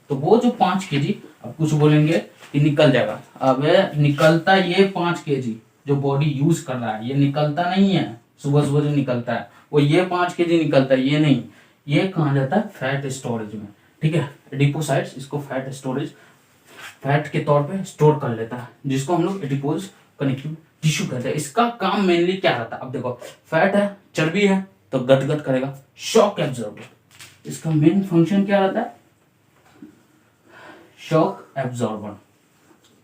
तो वो जो 5 kg, अब कुछ बोलेंगे कि निकल जाएगा, अब निकलता ये 5 kg जो बॉडी यूज कर रहा है, ये निकलता नहीं है, सुबह सुबह जो निकलता है वो ये 5 kg निकलता है, ये नहीं, ये कहाँ जाता है फैट स्टोरेज में, ठीक है। एडिपोसाइट्स इसको फैट स्टोरेज, फैट के तौर पे स्टोर कर लेता है, जिसको हम लोग एडिपोज कनेक्टिव टिश्यू कहते हैं। इसका काम मेनली क्या रहता है, अब देखो फैट है, चर्बी है, तो गदगद करेगा, शॉक एब्जॉर्बर, इसका मेन फंक्शन क्या रहता है, शॉक एब्जॉर्बर।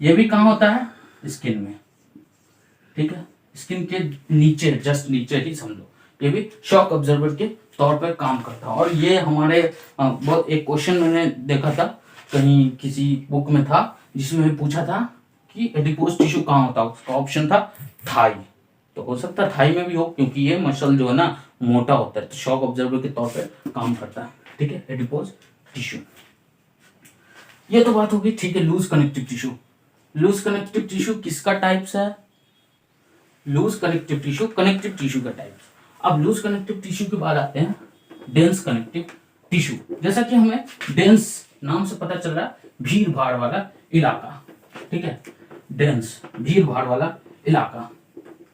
ये भी कहाँ होता है, स्किन में, ठीक है, स्किन के नीचे, जस्ट नीचे ही समझो, ये भी शॉक ऑब्जर्वर के तौर पर काम करता है। और ये हमारे बहुत एक क्वेश्चन मैंने देखा था कहीं किसी बुक में था, जिसमें पूछा था कि एडिपोज टिश्यू कहाँ होता है, उसका ऑप्शन था थाई, तो हो सकता है थाई में भी हो, क्योंकि ये मसल जो है ना मोटा होता है, तो शॉक ऑब्जर्वर के तौर पर काम करता है, ठीक है, एडिपोज टिश्यू। ये तो बात होगी, ठीक है। Loose connective tissue, loose connective tissue किसका टाइप्स है, loose connective tissue connective tissue का टाइप। अब लूज कनेक्टिव टिश्यू के बाद आते हैं डेंस कनेक्टिव टिश्यू। जैसा कि हमें डेंस नाम से पता चल रहा है, भीड़ भाड़ वाला इलाका, ठीक है, डेंस भीड़ भाड़ वाला इलाका,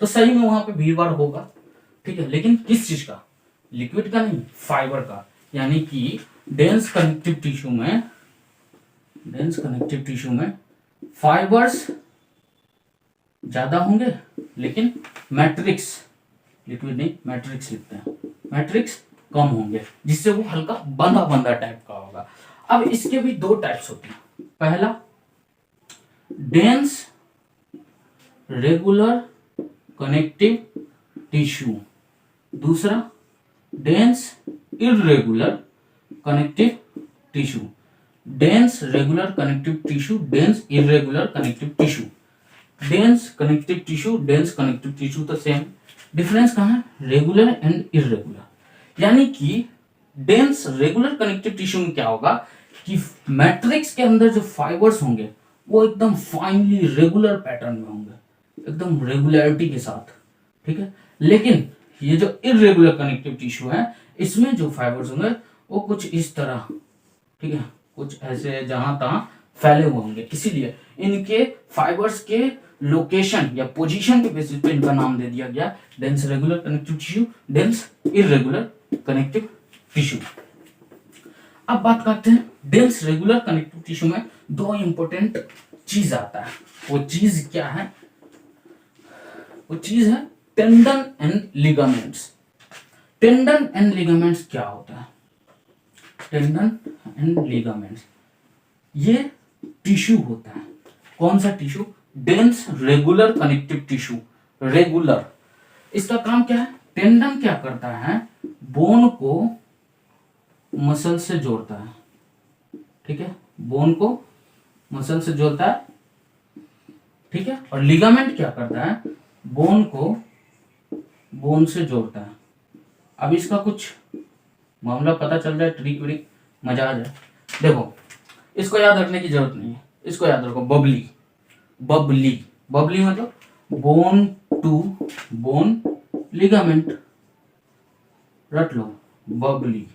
तो सही में वहां पे भीड़ भाड़ होगा, ठीक है, लेकिन किस चीज का, लिक्विड का नहीं, फाइबर का, यानी कि डेंस कनेक्टिव टिश्यू में फाइबर्स ज्यादा होंगे, लेकिन मैट्रिक्स, लिक्विड नहीं मैट्रिक्स लिखते हैं, मैट्रिक्स कम होंगे, जिससे वो हल्का बंधा बंधा टाइप का होगा। अब इसके भी दो टाइप्स होते हैं, पहला डेंस रेगुलर कनेक्टिव टिश्यू, दूसरा dense irregular connective tissue. Dense regular connective tissue, dense irregular connective tissue. Dense connective tissue, dense connective tissue तो सेम, डिफरेंस कहाँ है, रेगुलर एंड इररेगुलर। यानी कि डेंस रेगुलर कनेक्टिव टिश्यू में क्या होगा कि मैट्रिक्स के अंदर जो फाइबर्स होंगे वो एकदम फाइनली रेगुलर पैटर्न में होंगे, एकदम रेगुलरिटी के साथ, ठीक है। लेकिन ये जो इररेगुलर कनेक्टिव टिश्यू है, इसमें जो फाइबर्स होंगे वो कुछ इस तरह, ठीक है, कुछ ऐसे जहां तहां फैले हुए होंगे, इसीलिए इनके फाइबर्स के लोकेशन या पोजीशन के बेसिस पे इनका नाम दे दिया गया dense regular connective tissue, dense irregular connective tissue. अब बात करते हैं डेंस रेगुलर कनेक्टिव टिश्यू में दो इंपॉर्टेंट चीज आता है, वो चीज क्या है, वो चीज है tendon and ligaments. Tendon and ligaments क्या होता है, टेंडन एंड लिगामेंट्स ये टिश्यू होता है, कौन सा tissue, dense regular connective tissue, regular. इसका काम क्या है, टेंडन क्या करता है, बोन को मसल से जोड़ता है, ठीक है, बोन को मसल से जोड़ता है, ठीक है, और लिगामेंट क्या करता है, बोन को बोन से जोड़ता है। अब इसका कुछ मामला पता चल जाए, ट्रिक व्रिक मजा आ जाए। देखो इसको याद रखने की जरूरत नहीं है, इसको याद रखो, बबली, बबली, बबली मतलब बोन टू बोन लिगामेंट, रट लो बबली,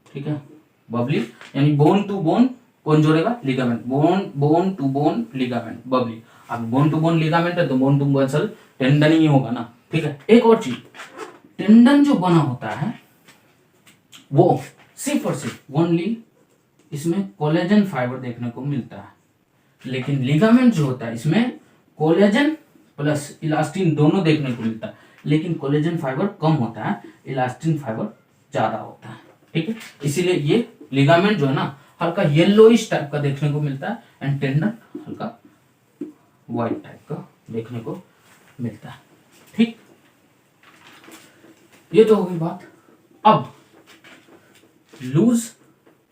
ठीक है, बबली यानी बोन टू बोन, कौन जोड़ेगा, ligament, bone to bone ligament, बबली। अब बोन टू बोन लिगामेंट है तो बोन टू बोन सल टेंडन ही होगा ना, ठीक है। एक और चीज, टेंडन जो बना होता है वो सिर्फ और सिर्फ ओनली इसमें कोलेजन फाइबर देखने को मिलता है, लेकिन लिगामेंट जो होता है इसमें कोलेजन प्लस इलास्टिन दोनों देखने को मिलता है, लेकिन कोलेजन फाइबर कम होता है, इलास्टिन फाइबर ज्यादा होता है, ठीक है। इसीलिए ये लिगामेंट जो है ना हल्का येलोइश टाइप का देखने को मिलता है, एंड टेंडन हल्का व्हाइट टाइप का देखने को मिलता है, ठीक। ये तो होगी बात। अब लूज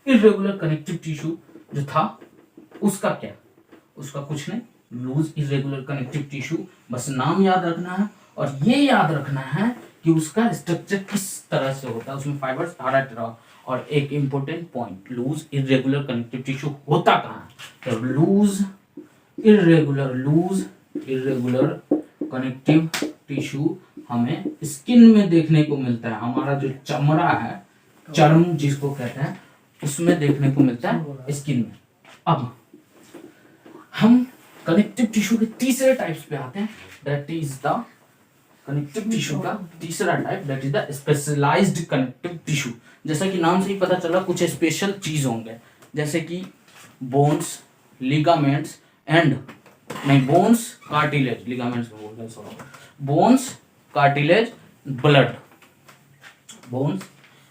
इरेगुलर कनेक्टिव टिश्यू जो था उसका क्या, उसका कुछ नहीं, लूज इरेगुलर कनेक्टिव टिश्यू बस नाम याद रखना है, और ये याद रखना है कि उसका स्ट्रक्चर किस तरह से होता है, उसमें फाइबर्स हरा तरह। और एक important point, loose irregular connective tissue होता कहाँ है? तो लूज इरेगुलर कनेक्टिव टिश्यू हमें स्किन में देखने को मिलता है। हमारा जो चमड़ा है, चर्म जिसको कहते हैं, उसमें देखने को मिलता है, स्किन में। अब हम कनेक्टिव टिश्यू के तीसरे टाइप्स पे आते हैं, that is the connective tissue का तीसरा type, that is the specialized connective tissue. जैसा कि नाम से ही पता चला, कुछ स्पेशल चीज होंगे, जैसे कि bones, ligaments and bones, cartilage, ligaments बोल रहे हैं, sorry, bones, cartilage, blood, bones,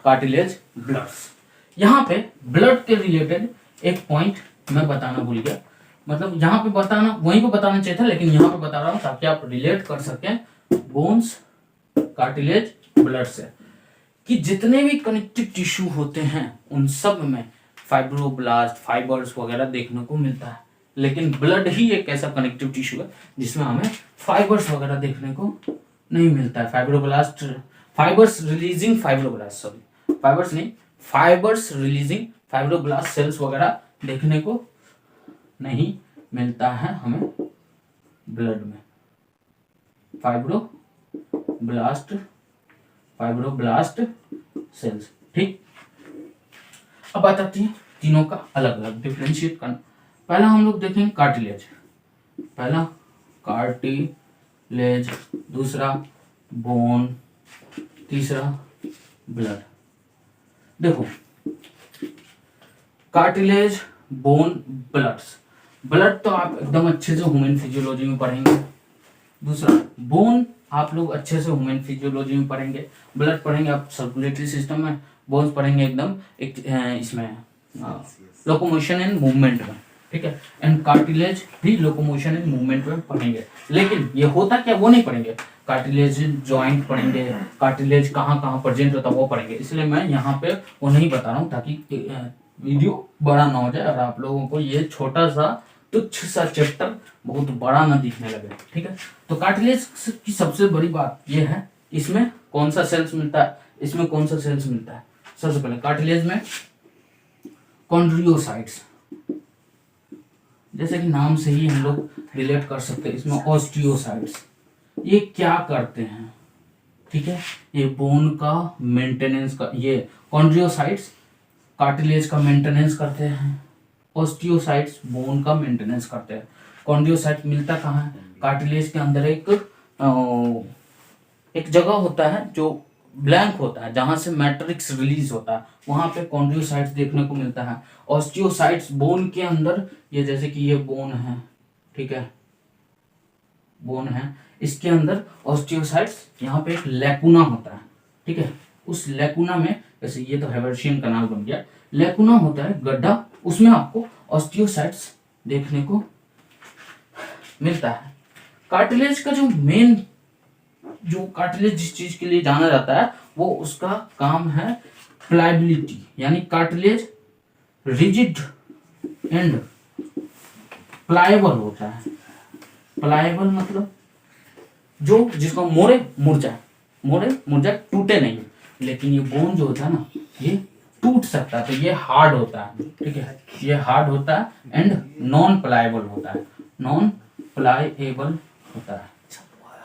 cartilage, bloods. यहाँ पे ब्लड के रिलेटेड एक पॉइंट मैं बताना भूल गया, मतलब यहाँ पे बताना, वहीं पे बताना चाहिए था, लेकिन यहाँ पे बता रहा हूँ ताकि आप रिलेट कर सकें बोन्स, कार्टिलेज, ब्लड से, कि जितने भी कनेक्टिव टिश्यू होते हैं उन सब में फाइब्रोब्लास्ट, फाइबर्स वगैरह देखने को मिलता है। लेकिन ब्लड ही एक ऐसा कनेक्टिव टिश्यू है जिसमें हमें फाइबर्स वगैरह देखने को नहीं मिलता है। Fibroblast, fibres releasing fibroblast, sorry fibres नहीं, फाइबर्स रिलीजिंग फाइब्रोब्लास्ट सेल्स वगैरह देखने को नहीं मिलता है हमें ब्लड में। फाइब्रोब्लास्ट सेल्स, ठीक। अब बात आती है तीनों का अलग अलग डिफरेंशिएट करना। पहला हम लोग देखेंगे कार्टिलेज, पहला कार्टिलेज, दूसरा बोन, तीसरा ब्लड। देखो कार्टिलेज, बोन, ब्लड्स। ब्लड तो आप एकदम अच्छे से ह्यूमन फिजियोलॉजी में पढ़ेंगे, दूसरा बोन आप लोग अच्छे से ह्यूमन फिजियोलॉजी में पढ़ेंगे, ब्लड पढ़ेंगे आप सर्कुलेटरी सिस्टम में, बोन्स पढ़ेंगे एकदम एक इसमें लोकोमोशन एंड मूवमेंट में, ठीक है। एंड कार्टिलेज भी लोकोमोशन एंड मूवमेंट में पढ़ेंगे। लेकिन ये होता क्या, वो नहीं पढ़ेंगे। कार्टिलेज जॉइंट पढ़ेंगे, कार्टिलेज कहाँ कहाँ प्रेजेंट होता है वो पढ़ेंगे। इसलिए मैं यहाँ पे वो नहीं बता रहा हूँ ताकि वीडियो बड़ा ना हो जाए और आप लोगों को ये छोटा सा तुच्छ सा चैप्टर बहुत बड़ा ना दिखने लगे, ठीक है। तो कार्टिलेज की सबसे बड़ी बात ये है, इसमें कौन सा सेल्स मिलता है, इसमें कौन सा सेल्स मिलता है। सबसे पहले कार्टिलेज में कॉन्ड्रियोसाइट्स, जैसे कि नाम से ही हम लोग रिलेट कर सकते हैं, इसमें ऑस्टियोसाइट्स। ये क्या करते हैं, ठीक है, ये बोन का मेंटेनेंस का, ये कॉन्ड्रियोसाइट्स कार्टिलेज का मेंटेनेंस करते हैं, ऑस्टियोसाइट्स बोन का मेंटेनेंस करते हैं। कॉन्ड्रियोसाइट मिलता कहाँ है, कार्टिलेज के अंदर एक जगह होता है जो ब्लैंक होता है, जहां से मैट्रिक्स रिलीज होता है, वहां पे कॉन्ड्रियोसाइट्स देखने को मिलता है। ऑस्टियोसाइट्स बोन के अंदर, ये जैसे कि ये बोन है, ठीक है, बोन है, इसके अंदर ऑस्टियोसाइट्स, यहाँ पे एक लैकुना होता है, ठीक है। उस लैकुना में, जैसे ये तो हेबर्शियन कनाल बन गया, लैकुना होता है गड्ढा, उसमें आपको ऑस्टियोसाइट्स देखने को मिलता है। कार्टिलेज का जो कार्टिलेज जिस चीज के लिए जाना जाता है, वो उसका काम है प्लायबिलिटी, यानी कार्टिलेज रिजिड एंड प्लायबल होता है। प्लायबल मतलब जो जिसको मोड़े मुड़ जाए, टूटे नहीं। लेकिन ये बोन जो होता है ना, ये टूट सकता है, तो ये हार्ड होता है, ठीक है, ये हार्ड होता है एंड नॉन प्लायबल होता है, नॉन प्लायबल होता है।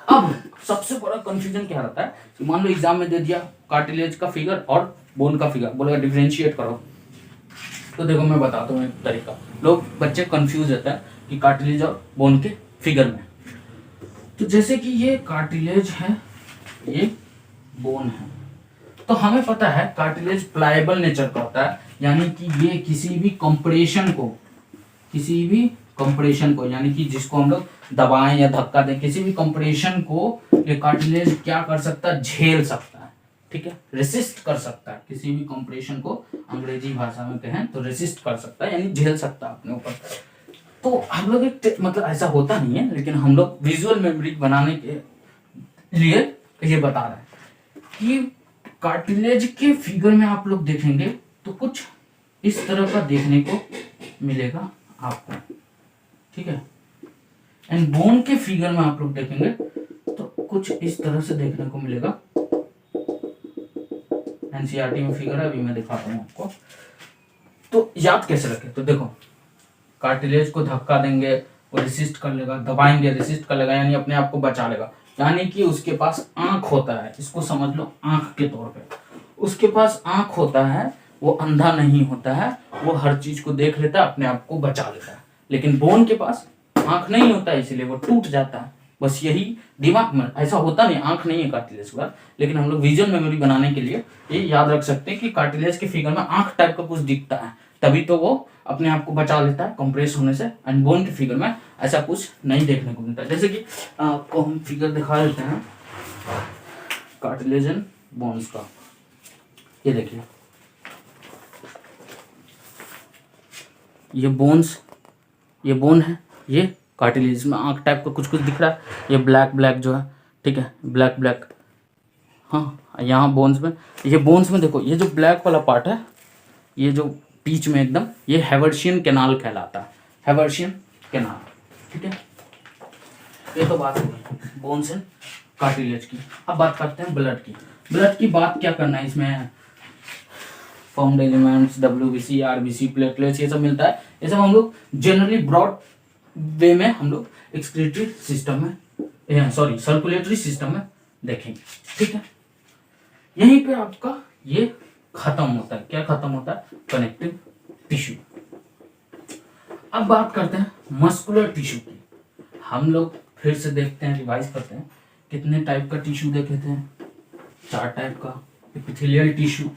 अब सबसे बड़ा कंफ्यूजन क्या रहता है कि मान लो एग्जाम में दे दिया कार्टिलेज का फिगर और बोन का फिगर, बोलेगा डिफरेंशिएट करो, तो देखो मैं बताता हूँ एक तरीका। लोग बच्चे कंफ्यूज रहता है कि कार्टिलेज और बोन के फिगर में। तो जैसे कि ये कार्टिलेज है, ये बोन है, तो हमें पता है कार्टिलेज प्लायबल नेचर का होता है, यानी कि ये किसी भी कंप्रेशन को यानी कि जिसको हम लोग दबाएं या धक्का दें, किसी भी कंप्रेशन को ये कार्टिलेज क्या कर सकता है, झेल सकता है, ठीक है, रेसिस्ट कर सकता है। किसी भी कंप्रेशन को अंग्रेजी भाषा में कहें तो रेसिस्ट कर सकता है, यानी झेल सकता है अपने ऊपर। तो हम लोग मतलब ऐसा होता नहीं है, लेकिन हम लोग विजुअल मेमोरी बनाने के लिए ये बता रहे हैं कि कार्टिलेज के फिगर में आप लोग देखेंगे तो कुछ इस तरह का देखने को मिलेगा आपको, ठीक है। एंड बोन के फिगर में आप लोग देखेंगे तो कुछ इस तरह से देखने को मिलेगा। एनसीईआरटी में फिगर है, अभी मैं दिखाता हूँ आपको। तो याद कैसे रखें, तो देखो कार्टिलेज को धक्का देंगे वो रेसिस्ट कर लेगा, दबाएंगे रेसिस्ट कर लेगा, यानी अपने आप को बचा लेगा। यानी कि उसके पास आंख होता है, इसको समझ लो आंख के तौर पे। उसके पास आंख होता है, वो अंधा नहीं होता है, वो हर चीज को देख लेता है, अपने आप को बचा लेता है। लेकिन बोन के पास आंख नहीं होता है, इसीलिए वो टूट जाता है। बस यही दिमाग में ऐसा होता नहीं, आंख नहीं है कार्टिलेज का, लेकिन हम लोग विजुअल मेमोरी बनाने के लिए ये याद रख सकते हैं कि कार्टिलेज के फिगर में आंख टाइप का कुछ दिखता है, तभी तो वो अपने आप को बचा लेता है कंप्रेस होने से। एंड बोन के फिगर में ऐसा कुछ नहीं देखने को मिलता है। जैसे कि आपको हम फिगर दिखा देते हैं कार्टिलेज एंड बोन्स का। ये देखिए, ये बोन्स, ये बोन है, ये कार्टिलेज में आंख टाइप का कुछ कुछ दिख रहा है। ये ब्लैक ब्लैक जो है, ठीक है, ब्लैक ब्लैक। हाँ, यहाँ बोन्स में, ये बोन्स में देखो, ये जो ब्लैक वाला पार्ट है, ये जो बीच में एकदम, ये हैवर्शियन कैनाल कहलाता है, हैवर्शियन कैनाल। ठीक है, ये तो बात हुई बोन्स एंड कार्टिलेज की। अब बात करते हैं ब्लड की। ब्लड की बात क्या करना है, इसमें formed elements, WBC, RBC, platelets, ये सब मिलता है। ये सब हम लोग जनरली ब्रॉड वे में हम लोग एक्सक्रीटरी सिस्टम में, सॉरी सर्कुलेटरी सिस्टम में देखेंगे। ठीक है, यहीं पे आपका ये खत्म होता है। क्या खत्म होता है? Connective tissue. अब बात करते हैं मस्कुलर टिश्यू की। हम लोग फिर से देखते हैं, रिवाइज करते हैं, कितने टाइप का टिश्यू देखे थे? 4 टाइप का। Epithelial tissue,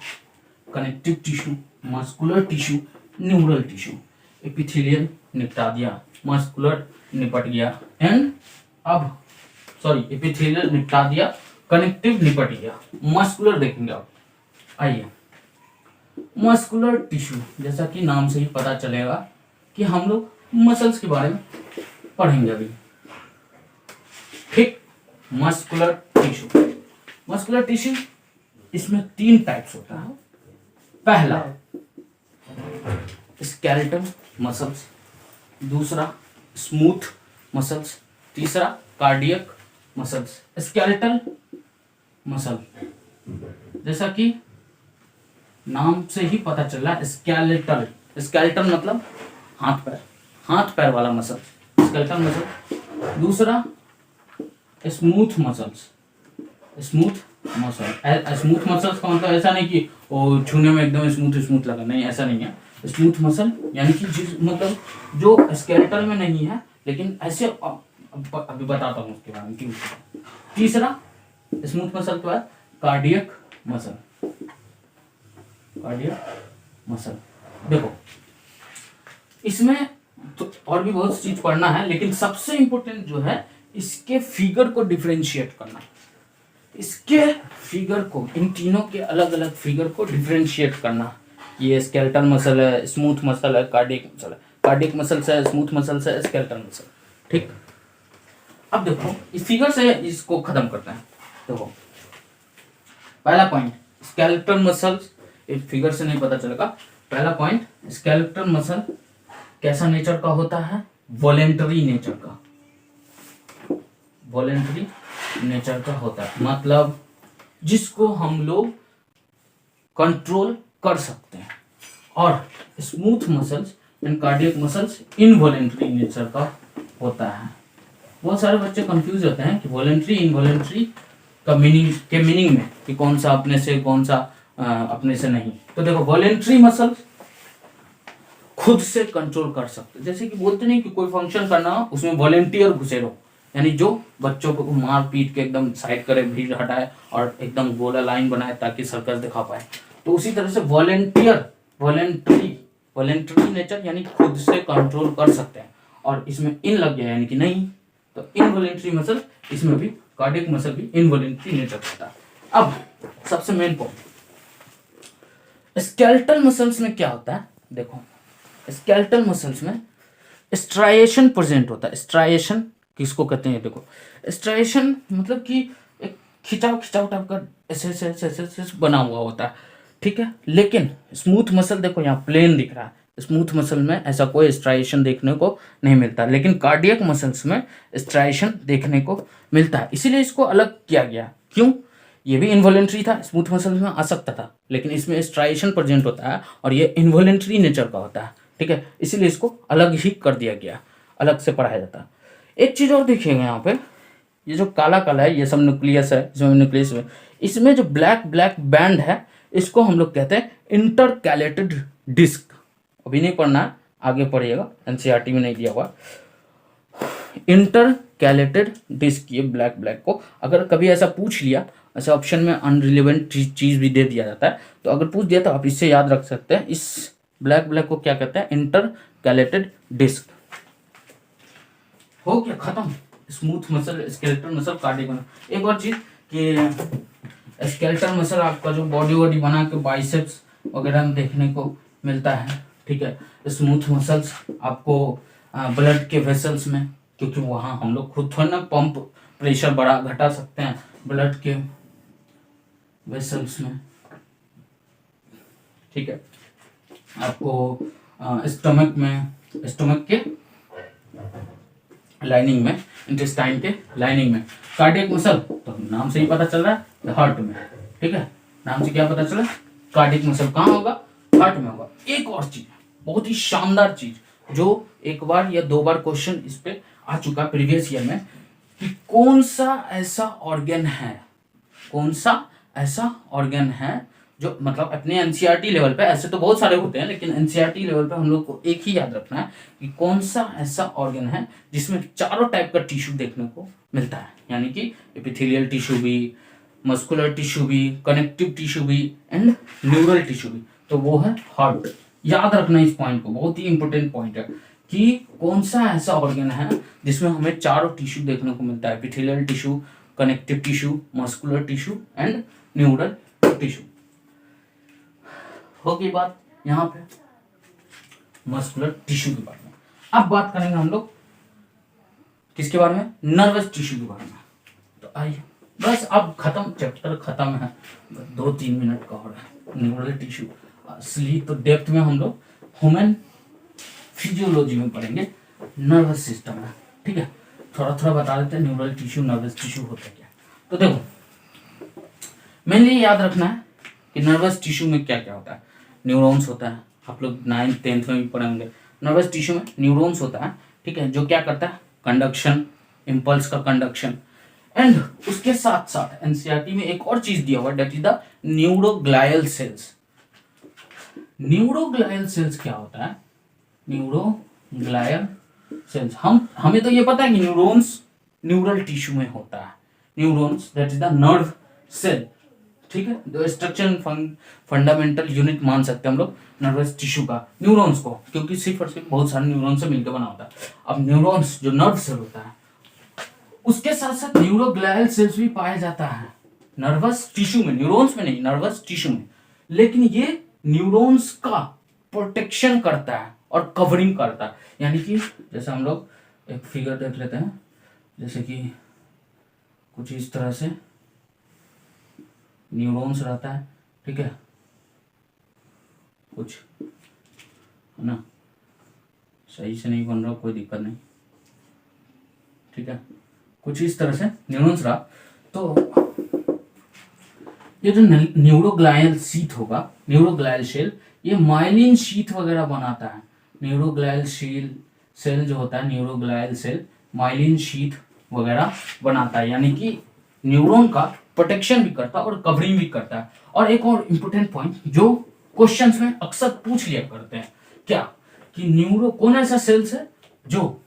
connective tissue, muscular tissue, neural tissue. Epithelial निपटा दिया, मस्कुलर निपट गया, एंड अब सॉरी एपिथेलियल निपटा दिया, कनेक्टिव निपट गया, मस्कुलर देखेंगे आप। आइए, मस्कुलर टिश्यू, जैसा कि नाम से ही पता चलेगा कि हम लोग मसल्स के बारे में पढ़ेंगे अभी। ठीक, मस्कुलर टिश्यू। मस्कुलर टिश्यू, इसमें 3 टाइप्स होता है। पहला स्केलेटल मसल्स, दूसरा स्मूथ मसल्स, तीसरा कार्डियक मसल्स। स्केलेटल मसल, जैसा कि नाम से ही पता चल रहा है, स्केलेटल। स्केलेटल मतलब हाथ पैर, हाथ पैर वाला मसल, स्केलेटल मसल। दूसरा smooth muscles, smooth muscle. Smooth muscles का मतलब ऐसा नहीं कि वो छूने में एकदम स्मूथ स्मूथ लगा, नहीं, ऐसा नहीं है। स्मूथ मसल यानी कि जिस मतलब जो स्केलेटल में नहीं है, लेकिन ऐसे अभी बताता हूँ उसके बारे में क्यों। तीसरा स्मूथ मसल के बाद कार्डियक मसल, कार्डियक मसल। देखो इसमें तो और भी बहुत चीज पढ़ना है, लेकिन सबसे इंपॉर्टेंट जो है इसके फिगर को डिफरेंशिएट करना। इसके फिगर को, इन तीनों के अलग अलग फिगर को डिफरेंशिएट करना। ये स्केलेटल मसल है, स्मूथ मसल है, कार्डियक मसल है। कार्डियक मसल से स्मूथ मसल से स्केलेटल मसल। ठीक, अब देखो इस फिगर से इसको खत्म करते हैं। देखो पहला पॉइंट, स्केलेटल मसल्स, इस फिगर से नहीं पता चलेगा। पहला पॉइंट, स्केलेटल मसल कैसा नेचर का होता है? वॉलेंटरी नेचर का, वॉलेंटरी नेचर का होता है, मतलब जिसको हम लोग कंट्रोल कर सकते हैं। और smooth muscles and cardiac muscles involuntary nature का होता है। बहुत सारे बच्चे कंफ्यूज होते हैं कि वॉलेंटरी इनवॉलेंटरी का मीनिंग में कि कौन सा अपने से, कौन सा अपने से नहीं। तो देखो वॉलेंटरी मसल्स खुद से कंट्रोल कर सकते, जैसे कि बोलते नहीं कि कोई फंक्शन करना हो उसमें वॉलेंटियर घुसे रहो, यानी जो बच्चों को मार पीट के एकदम साइड करे, भीड़ हटाए और एकदम गोला लाइन बनाए ताकि सर्कस दिखा पाए। तो उसी तरह से वॉलेंटरी नेचर यानी खुद से कंट्रोल कर सकते हैं। और इसमें इन लग गया यानी कि नहीं, तो इनवॉलेंटरी मसल, इसमें भी कार्डियक मसल भी इनवॉलेंटरी नेचर होता है। अब सबसे मेन पॉइंट, स्केलेटल मसल्स में क्या होता है? देखो स्केलेटल मसल्स में स्ट्राइएशन प्रेजेंट होता है। स्ट्राइएशन किसको कहते हैं? देखो स्ट्राइएशन मतलब कि एक खिंचाव टाइप का ऐसे बना हुआ होता है, ठीक है। लेकिन स्मूथ मसल देखो यहाँ प्लेन दिख रहा है, स्मूथ मसल में ऐसा कोई स्ट्राइएशन देखने को नहीं मिलता, लेकिन कार्डियक मसल्स में स्ट्राइएशन देखने को मिलता है, इसीलिए इसको अलग किया गया। क्यों? ये भी इन्वॉलेंट्री था, स्मूथ मसल्स में आ सकता था, लेकिन इसमें स्ट्राइएशन प्रेजेंट होता है और ये इन्वॉलेंट्री नेचर का होता है, ठीक है, इसीलिए इसको अलग ही कर दिया गया, अलग से पढ़ाया जाता है। एक चीज़ और देखिएगा यहाँ पे, ये जो काला काला है ये सब न्यूक्लियस है, इसमें न्यूक्लियस में इसमें जो ब्लैक ब्लैक बैंड है इसको हम लोग कहते हैं इंटरकैलेटेड डिस्क। अभी नहीं पढ़ना है, आगे पढ़िएगा, एनसीईआरटी में नहीं दिया हुआ। इंटरकैलेटेड डिस्क, ये ब्लैक ब्लैक को अगर कभी ऐसा पूछ लिया, ऐसे ऑप्शन में अनरिलेवेंट चीज भी दे दिया जाता है, तो अगर पूछ दिया तो आप इससे याद रख सकते हैं, इस ब्लैक ब्लैक को क्या कहते हैं? Intercalated disc. हो गया खत्म, smooth muscle, skeletal muscle, cardiac muscle. एक और चीज कि स्केलेटल मसल आपका जो बॉडी वॉडी बना के बाइसेप्स वगैरह में देखने को मिलता है, ठीक है। स्मूथ मसल्स आपको ब्लड के वेसल्स में, क्योंकि वहाँ हम लोग खुद थोड़ा ना पंप प्रेशर बढ़ा घटा सकते हैं ब्लड के वेसल्स में, ठीक है। आपको स्टमक में, स्टमक के लाइनिंग में, इंटेस्टाइन के लाइनिंग में। कार्डियक मसल तो नाम से ही पता चल रहा है हार्ट में, ठीक है, नाम से क्या पता चला? कार्डियक मसल कहाँ होगा? हार्ट में होगा। एक और चीज, बहुत ही शानदार चीज, जो एक बार या दो बार क्वेश्चन इस पे आ चुका प्रीवियस ईयर में, कि कौन सा ऐसा ऑर्गन है, कौन सा ऐसा ऑर्गन है जो, मतलब अपने एनसीईआरटी लेवल पे, ऐसे तो बहुत सारे होते हैं लेकिन एनसीईआरटी लेवल पे हम लोग को एक ही याद रखना है कि कौन सा ऐसा ऑर्गन है जिसमें चारों टाइप का टिश्यू देखने को मिलता है, यानी कि एपिथेलियल टिश्यू भी, मस्कुलर टिश्यू भी, कनेक्टिव टिश्यू भी एंड न्यूरल टिश्यू भी, तो वो है हार्ट। याद रखना इस पॉइंट को, बहुत ही इंपॉर्टेंट पॉइंट है कि कौन सा ऐसा ऑर्गन है जिसमें हमें चारों टिश्यू देखने को मिलता है, epithelial tissue, connective tissue, muscular tissue and neural tissue. हो गई बात यहाँ पे मस्कुलर टिश्यू के बारे में। अब बात करेंगे हम लोग किसके बारे में? नर्वस टिश्यू के बारे में। तो आइए, बस अब खत्म, चैप्टर खत्म है, 2-3 मिनट का हो रहा है। न्यूरल टिश्यू असली तो डेप्थ में हम लोग ह्यूमन फिजियोलॉजी में पढ़ेंगे, नर्वस सिस्टम में, ठीक है। थोड़ा थोड़ा बता देते हैं न्यूरल टिश्यू, नर्वस टिश्यू होता क्या। तो देखो, मेनली याद रखना है कि नर्वस टिश्यू में क्या क्या होता है। न्यूरॉन्स होता है, आप लोग 9th 10th में भी पढ़े होंगे। नर्वस टिश्यू में न्यूरॉन्स होता है, ठीक है, जो क्या करता है? कंडक्शन, इम्पल्स का कंडक्शन। एंड उसके साथ साथ एनसीईआरटी में एक और चीज दिया हुआ है, that is the neuroglial cells. Neuroglial cells क्या होता है? न्यूरोग्लायल सेल्स, हमें तो ये पता है कि न्यूरॉन्स न्यूरल टिश्यू में होता है, neurons that is the nerve cell, ठीक है। स्ट्रक्चर फंडामेंटल यूनिट मान सकते हैं हम लोग नर्वस टिश्यू का, न्यूरॉन्स को, क्योंकि सिर्फ और सिर्फ बहुत सारे न्यूरॉन्स से मिलकर बना होता है। अब न्यूरॉन्स जो नर्व सेल होता है, उसके साथ साथ न्यूरोग्लायल सेल्स भी पाया जाता है नर्वस टिश्यू में, न्यूरॉन्स में नहीं, नर्वस टिश्यू में। लेकिन ये न्यूरॉन्स का प्रोटेक्शन करता है और कवरिंग करता है, यानी कि जैसे हम लोग एक फिगर देख लेते हैं, जैसे कि कुछ इस तरह से न्यूरॉन्स रहता है, ठीक है, कुछ है ना, सही से नहीं बन रहा, कोई दिक्कत नहीं, ठीक है, कुछ इस तरह से न्यूरॉन्स रहा। तो ये जो न्यूरोग्लायल शीथ होगा, न्यूरोग्लायल सेल, ये माइलिन शीथ वगैरह बनाता है। न्यूरोग्लायल सेल जो होता है, न्यूरोग्लायल सेल माइलिन शीथ वगैरह बनाता है, यानी कि न्यूरॉन का प्रोटेक्शन भी करता है और कवरिंग भी करता है। और एक और इंपॉर्टेंट पॉइंट जो क्वेश्चंस में अक्सर पूछ लिया करते हैं, क्या कि न्यूरो कौन ऐसा सेल्स है जो,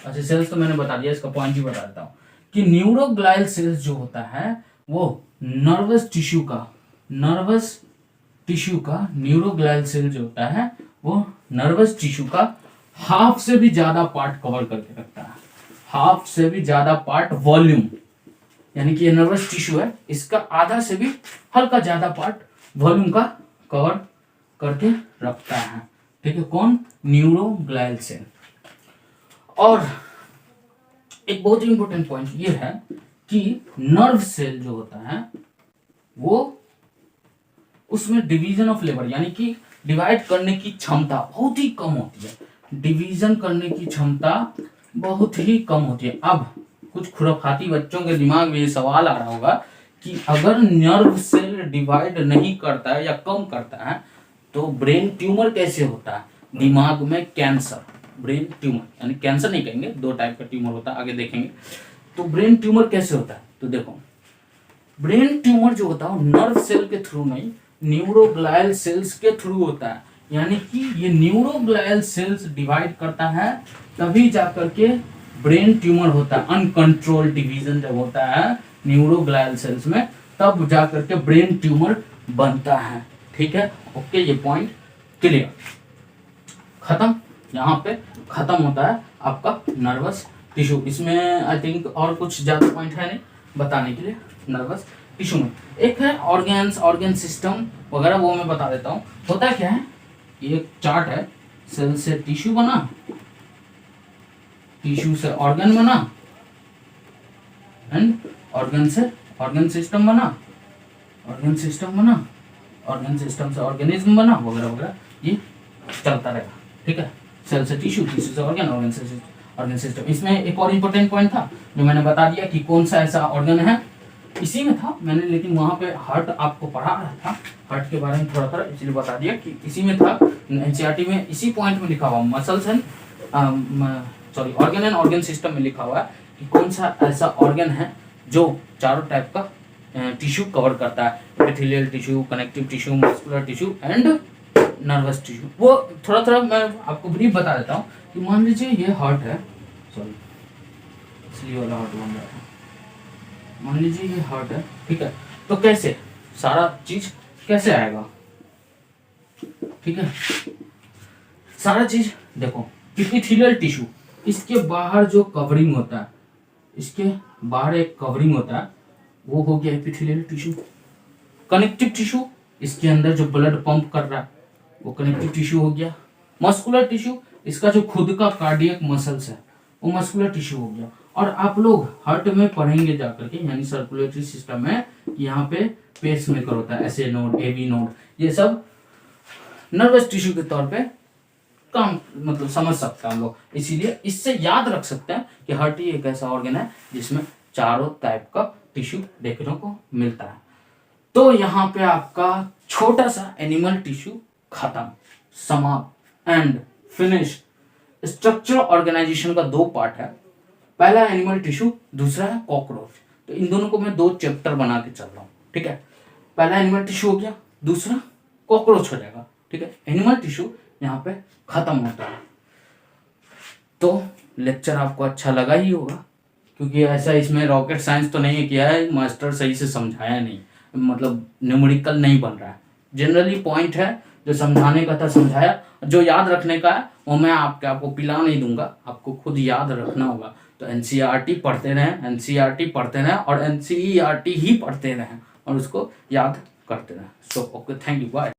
अच्छा सेल्स तो मैंने बता दिया, इसका पॉइंट भी बता देता हूँ कि न्यूरोग्लायल सेल्स जो होता है वो नर्वस टिश्यू का न्यूरोग्लायल सेल जो होता है वो नर्वस टिश्यू का हाफ से भी ज्यादा पार्ट कवर करके रखता है, हाफ से भी ज्यादा पार्ट वॉल्यूम, यानी कि ये नर्वस टिश्यू है, इसका आधा से भी हल्का ज्यादा पार्ट वॉल्यूम का कवर करके रखता है, ठीक है, कौन? Neuroglial cell. और एक बहुत ही इंपॉर्टेंट पॉइंट ये है कि नर्व सेल जो होता है वो, उसमें डिवीजन ऑफ लेबर, यानी कि डिवाइड करने की क्षमता बहुत ही कम होती है, डिवीजन करने की क्षमता बहुत ही कम होती है। अब कुछ खुराफाती बच्चों के दिमाग में ये सवाल आ रहा होगा कि अगर नर्व सेल डिवाइड नहीं करता है या कम करता है तो ब्रेन ट्यूमर कैसे होता है, दिमाग में कैंसर, ब्रेन ट्यूमर यानी कैंसर नहीं कहेंगे, दो टाइप का ट्यूमर होता है, आगे देखेंगे। तो ब्रेन ट्यूमर कैसे होता है, तो देखो ब्रेन ट्यूमर जो होता है नर्व सेल के थ्रू नहीं, न्यूरोग्लायल सेल्स के थ्रू होता है। यानी कि ये न्यूरोग्लायल सेल्स डिवाइड करता है तभी जाकर के ब्रेन ट्यूमर होता है। अनकंट्रोल डिवीजन जब होता है न्यूरोग्लायल सेल्स में तब जाकर के ब्रेन ट्यूमर बनता है। ठीक है, ओके, ये पॉइंट क्लियर, खत्म। यहाँ पे खत्म होता है आपका नर्वस टिश्यू। इसमें आई थिंक और कुछ ज्यादा पॉइंट है नहीं बताने के लिए। नर्वस टिश्यू में एक है ऑर्गन्स, ऑर्गन सिस्टम वगैरह, वो मैं बता देता हूँ। होता क्या है, ये चार्ट है, सेल से टिश्यू बना, टिश्यू से ऑर्गन बना, एंड ऑर्गन से ऑर्गन सिस्टम बना, ऑर्गन सिस्टम बना, ऑर्गन सिस्टम से ऑर्गेनिज्म बना, वगैरह वगैरह, ये चलता रहेगा। ठीक है, सेल से टिश्यू, टिश्यू से ऑर्गन, ऑर्गन से ऑर्गन सिस्टम। इसमें एक और इम्पोर्टेंट पॉइंट था जो मैंने बता दिया कि कौन सा ऐसा ऑर्गन है, इसी में था मैंने, लेकिन वहां पे हार्ट आपको पढ़ा रहा था, हार्ट के बारे में थोड़ा थोड़ा इसलिए बता दिया कि इसी में था। एनसीईआरटी में इसी पॉइंट में लिखा हुआ muscles and sorry organ and organ system में लिखा हुआ है कि कौन सा ऐसा ऑर्गन है जो चारों टाइप का टिश्यू कवर करता है, epithelial tissue, connective tissue, muscular tissue and nervous tissue. वो थोड़ा थोड़ा मैं आपको ब्रीफ बता देता हूँ कि मान लीजिए ये हार्ट है, सॉरी इसलिए वाला हार्ट बन रहा है, मान लीजिए ये हार्ट है। ठीक है, तो कैसे सारा चीज कैसे आएगा, ठीक है, सारा चीज देखो, एपिथेलियल टिश्यू, इसके बाहर जो कवरिंग होता है, इसके बाहर एक कवरिंग होता है, वो हो गया एपिथेलियल टिश्यू। कनेक्टिव टिश्यू, इसके अंदर जो ब्लड पंप कर रहा है वो कनेक्टिव टिश्यू हो गया। मस्कुलर टिश्यू, इसका जो खुद का कार्डियक मसल्स है वो मस्कुलर टिश्यू हो गया। और आप लोग हार्ट में पढ़ेंगे जाकर के, यानी सर्कुलेटरी सिस्टम में, यहाँ पे पेस मेकर होता है, एसए नोड, एवी नोड, ये सब नर्वस टिश्यू के तौर पे काम मतलब समझ सकते हैं हम लोग। इसीलिए इससे याद रख सकते हैं कि हार्ट ही एक ऐसा ऑर्गन है जिसमें चारों टाइप का टिश्यू देखने को मिलता है। तो यहाँ पे आपका छोटा सा एनिमल टिश्यू खत्म, समाप्त एंड फिनिश। स्ट्रक्चरल ऑर्गेनाइजेशन का दो पार्ट है, पहला एनिमल टिश्यू, दूसरा है कॉकरोच। तो इन दोनों को मैं दो चैप्टर बना के चल रहा हूँ। ठीक है, पहला एनिमल टिश्यू हो गया, दूसरा कॉकरोच हो जाएगा। ठीक है, एनिमल टिश्यू यहाँ पे खत्म होता है। तो लेक्चर आपको अच्छा लगा ही होगा, क्योंकि ऐसा इसमें रॉकेट साइंस तो नहीं किया है, मास्टर सही से समझाया नहीं, मतलब न्यूमेरिकल नहीं बन रहा है, जनरली पॉइंट है जो समझाने का था समझाया, जो याद रखने का है वो मैं आपको पिला नहीं दूंगा, आपको खुद याद रखना होगा। तो एनसीईआरटी पढ़ते रहें, एनसीईआरटी पढ़ते रहें और एनसीईआरटी ही पढ़ते रहें और उसको याद करते रहें। So okay, thank you, bye.